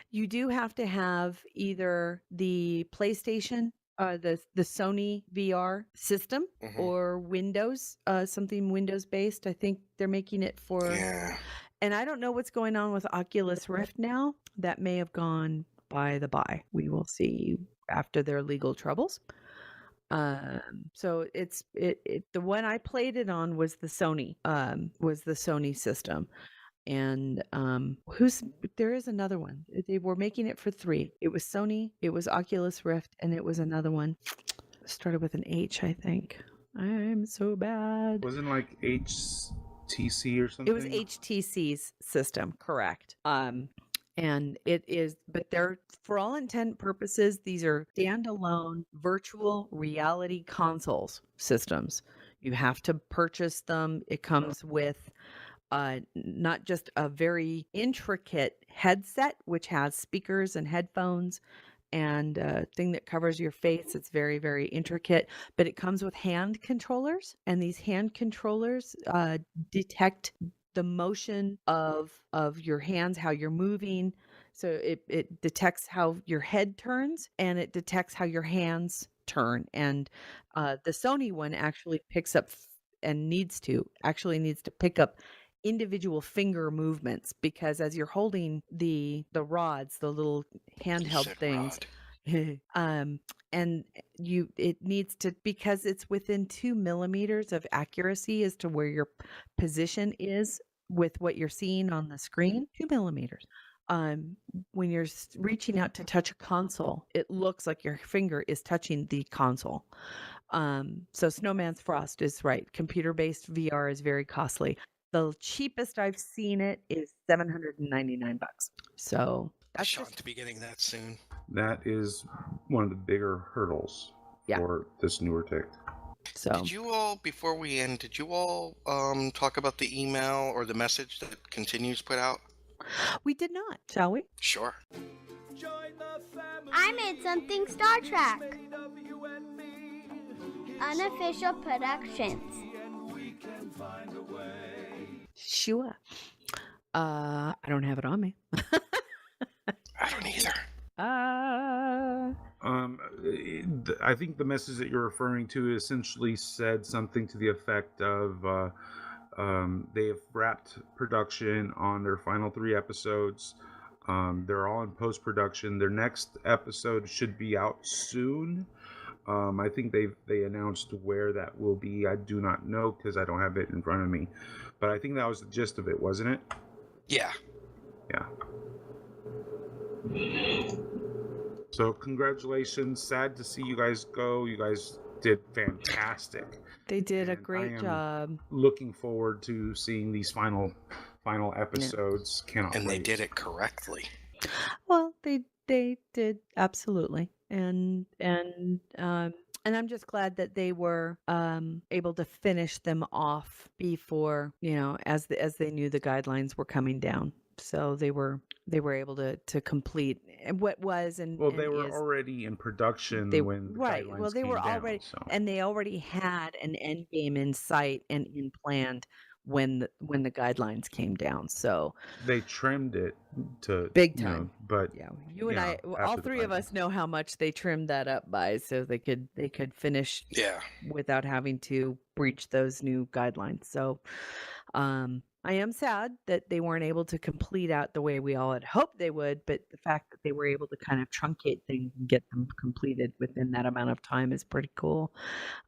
You do have to have either the PlayStation, the Sony VR system, or Windows, something Windows based. I think they're making it for. Yeah. And I don't know what's going on with Oculus Rift now. That may have gone by the by. We will see after their legal troubles. So the one I played it on was the Sony system. And there is another one. They were making it for 3. It was Sony, it was Oculus Rift, and it was another one. It started with an H, I think. I'm so bad. Wasn't like HTC or something? It was HTC's system, correct. And it is, but they're, for all intent purposes, these are standalone virtual reality consoles systems. You have to purchase them. It comes with not just a very intricate headset, which has speakers and headphones and a thing that covers your face. It's very, very intricate, but it comes with hand controllers, and these hand controllers detect the motion of your hands, how you're moving. So it detects how your head turns, and it detects how your hands turn. And the Sony one actually picks up and needs to pick up individual finger movements, because as you're holding the rods, the little handheld things, and it needs to, because it's within 2 millimeters of accuracy as to where your position is with what you're seeing on the screen. 2 millimeters. When you're reaching out to touch a console, it looks like your finger is touching the console. So Snowman's Frost is right. Computer-based VR is very costly. The cheapest I've seen it is $799. So that's shocked to be getting that soon. That is one of the bigger hurdles for this newer tech. So did you all, before we end, talk about the email or the message that Continues put out? We did not, shall we? Sure. I made something Star Trek. Unofficial Productions. Sure. I don't have it on me. I don't either. I think the message that you're referring to essentially said something to the effect of they have wrapped production on their final 3 episodes. They're all in post-production. Their next episode should be out soon. I think they announced where that will be. I do not know because I don't have it in front of me. But I think that was the gist of it, wasn't it? Yeah. Yeah. So congratulations. Sad to see you guys go. You guys did fantastic. They did a great job. Looking forward to seeing these final episodes. Yeah. Cannot and wait. They did it correctly. Well, they did, absolutely. And And I'm just glad that they were able to finish them off before, as they knew the guidelines were coming down. So they were able to complete what was Well, they and were is. already in production They when the right. guidelines Well, they were came down. already, So and they already had an end game in sight and in planned when the guidelines came down. So they trimmed it to big time. but Yeah, you and I, all after the three of us guidelines. know how much they trimmed that up by, so they could finish Yeah. without having to breach those new guidelines. So, I am sad that they weren't able to complete out the way we all had hoped they would, but the fact that they were able to kind of truncate things and get them completed within that amount of time is pretty cool.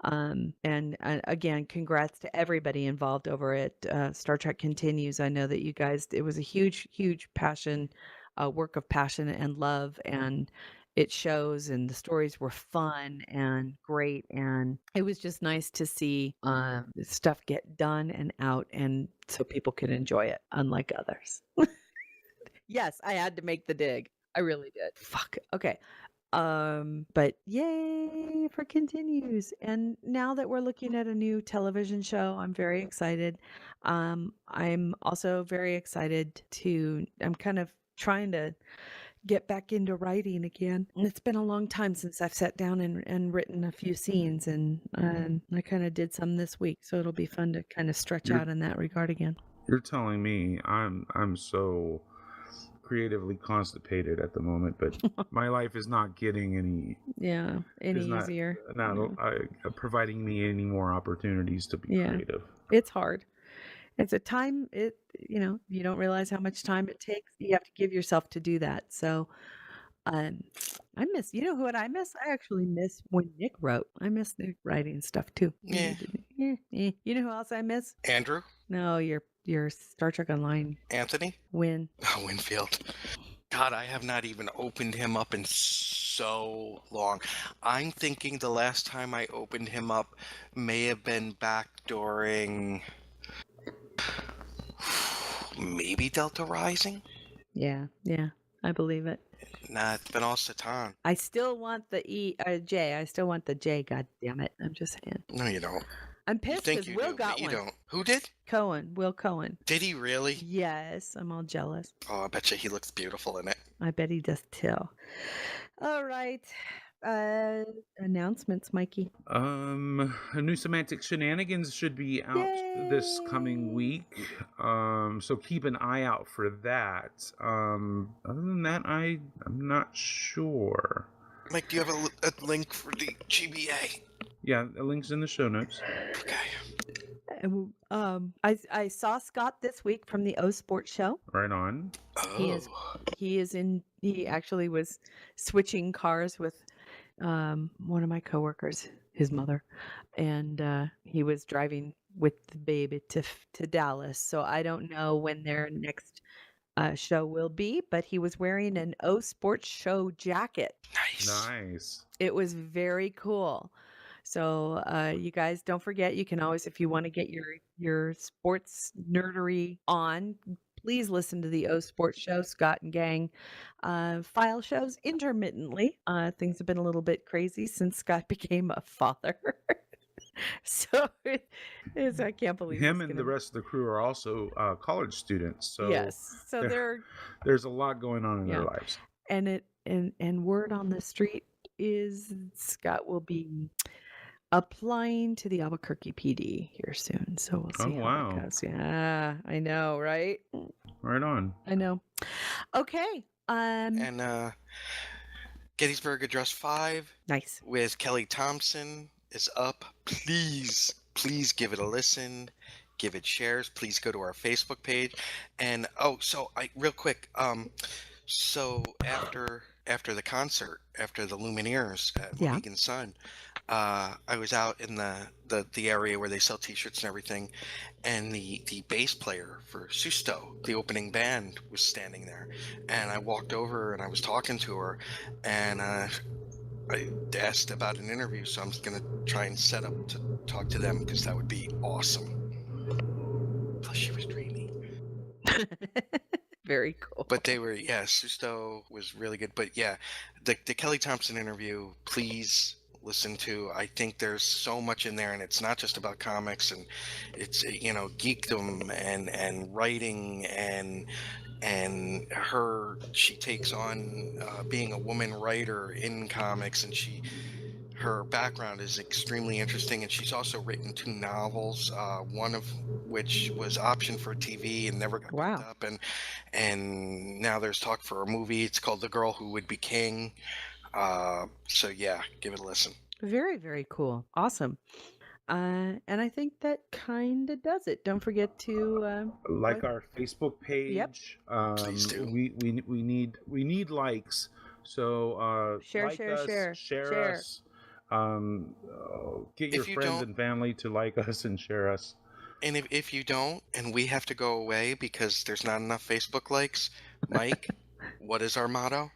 And again, congrats to everybody involved over at Star Trek Continues. I know that you guys, it was a huge, huge passion, work of passion and love, and it shows, and the stories were fun and great, and it was just nice to see stuff get done and out, and so people could enjoy it, unlike others. Yes, I had to make the dig. I really did. Fuck. Okay. But yay for Continues. And now that we're looking at a new television show, I'm very excited. I'm also very excited I'm kind of trying to get back into writing again. And it's been a long time since I've sat down and written a few scenes, and I kind of did some this week, so it'll be fun to kind of stretch out in that regard again. You're telling me I'm so creatively constipated at the moment, but my life is not getting any easier. Providing me any more opportunities to be creative. It's hard. It's a time, you don't realize how much time it takes. You have to give yourself to do that. So I miss, what I miss? I actually miss when Nick wrote. I miss Nick writing stuff too. Yeah. You know who else I miss? Andrew? No, your Star Trek Online. Anthony? Win. Oh, Winfield. God, I have not even opened him up in so long. I'm thinking the last time I opened him up may have been back during maybe Delta Rising? Yeah, I believe it. Nah, it's been all Satan. I still want the J. I still want the J, god damn it. I'm just saying. No, you don't. I'm You pissed think because you Will do, got but you one. don't. Who did? Will Cohen. Did he really? Yes, I'm all jealous. Oh, I bet you he looks beautiful in it. I bet he does too. All right. Announcements, Mikey. A new Semantic Shenanigans should be out this coming week. So keep an eye out for that. Other than that, I'm not sure. Mike, do you have a link for the GBA? Yeah, the link's in the show notes. Okay. I saw Scott this week from the O Sports Show. Right on. Oh. He actually was switching cars with one of my coworkers, his mother, and he was driving with the baby to Dallas. So I don't know when their next show will be, but he was wearing an O Sports Show jacket. Nice. It was very cool. So you guys don't forget, you can always, if you want to get your sports nerdery on, please listen to the O Sports Show, Scott and gang. File shows intermittently. Things have been a little bit crazy since Scott became a father. So I can't believe him and the rest of the crew are also college students. So yes, so there's a lot going on in their lives. And word on the street is Scott will be applying to the Albuquerque PD here soon. So we'll see how that goes. Yeah, I know, right? Right on. I know. Okay. And Gettysburg Address 5. Nice. With Kelly Thompson is up. Please give it a listen. Give it shares. Please go to our Facebook page. And real quick, so after the concert, after the Lumineers at Mohegan Sun, I was out in the area where they sell T-shirts and everything, and the bass player for Susto, the opening band, was standing there, and I walked over and I was talking to her, and I asked about an interview, so I'm gonna try and set up to talk to them because that would be awesome. Plus, she was dreamy. Very cool. But they were, Susto was really good. But yeah, the Kelly Thompson interview, please listen to. I think there's so much in there, and it's not just about comics, and it's geekdom and writing and she takes on being a woman writer in comics, and her background is extremely interesting, and she's also written 2 novels, one of which was optioned for TV and never got picked up, and now there's talk for a movie. It's called The Girl Who Would Be King. So yeah, give it a listen. Very, very cool. Awesome. And I think that kind of does it. Don't forget to like our Facebook page. Yep. Please do. We need likes. So share, like share, us, share. us. Get your If you friends don't- and family to like us and share us. And if you don't, and we have to go away because there's not enough Facebook likes, Mike, what is our motto?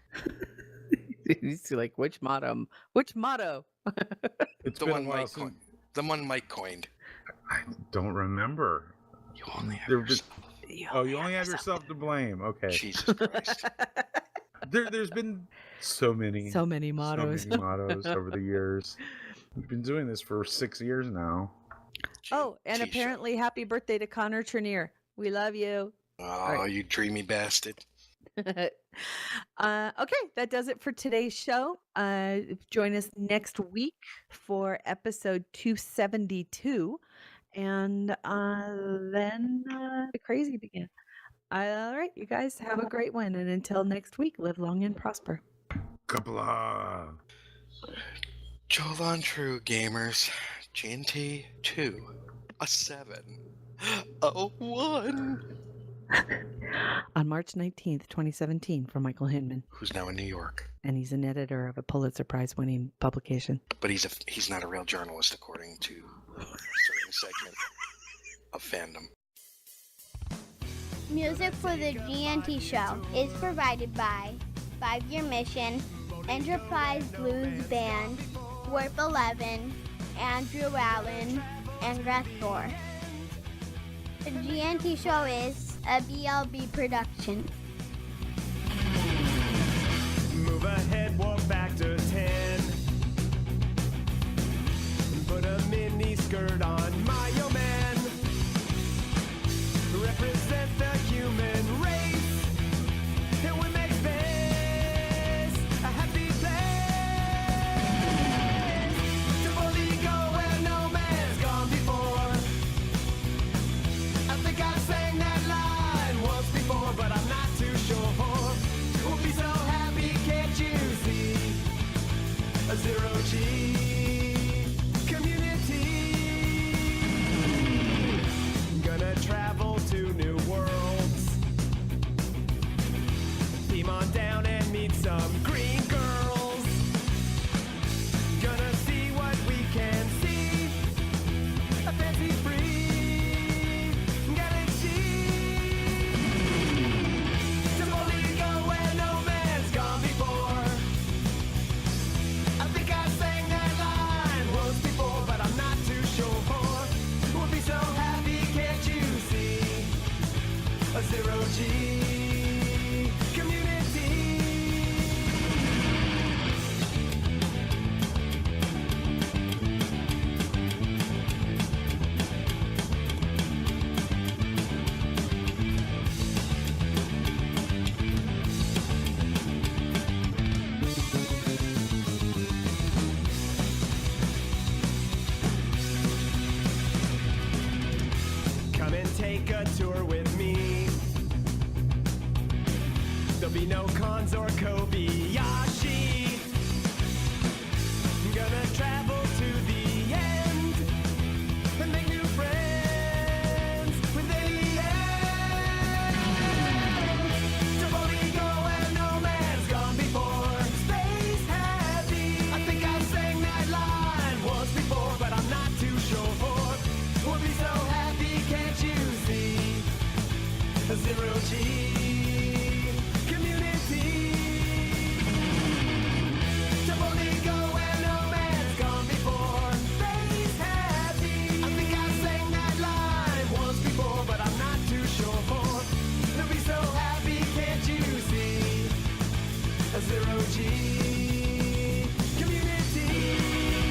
He's like, which motto? Which motto? It's The been one a while Mike since- coined. The one Mike coined. I don't remember. You only have There was- yourself. You only have yourself to blame. Okay. Jesus Christ. There's been so many mottos. so many mottos over the years. We've been doing this for 6 years now. Oh, and T-shirt. apparently happy birthday to Connor Trenier. We love you. Oh, you dreamy bastard. Okay, that does it for today's show. Join us next week for episode 272. And then the crazy begin. All right, you guys have a great one. And until next week, live long and prosper. Kapla. Joel on True Gamers. GNT 2. A 7. A 1. On March 19th, 2017, from Michael Hinman. Who's now in New York. And he's an editor of a Pulitzer Prize winning publication. But he's not a real journalist, according to a certain segment of fandom. Music for the GNT show is provided by 5 Year Mission, Enterprise Blues Band, Warp 11, Andrew Allen, and Greth Thor. The GNT show is a BLB production. Move ahead, walk back to 10. Put a mini skirt on my yo man. Represent the human race. And we make space a happy place. To fully go where no man's gone before. I think I sang that line once before, but I'm not too sure. We'll be so happy, can't you see? A zero-G community. Gonna travel to new worlds. Beam on down and meet some green girls. Gonna see what we can see. A fancy free galaxy. To fully go where no man's gone before. I think I sang that line once before, but I'm not too sure. We'll be so happy, can't you see? A zero-G community. Come and take a tour with me. There'll be no cons or Kobayashi. Gonna travel to the end and make new friends with aliens. To fully go where no man's gone before. Space heavy. I think I sang that line once before, but I'm not too sure. We'll be so happy, can't you see? A zero-G community. To fully go where no man's gone before. Space happy. I think I sang that line once before, but I'm not too sure. They'll be so happy, can't you see? A zero-G community.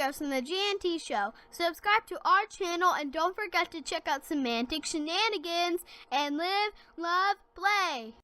Ghost and the GNT Show. Subscribe to our channel and don't forget to check out Semantic Shenanigans and live, love, play.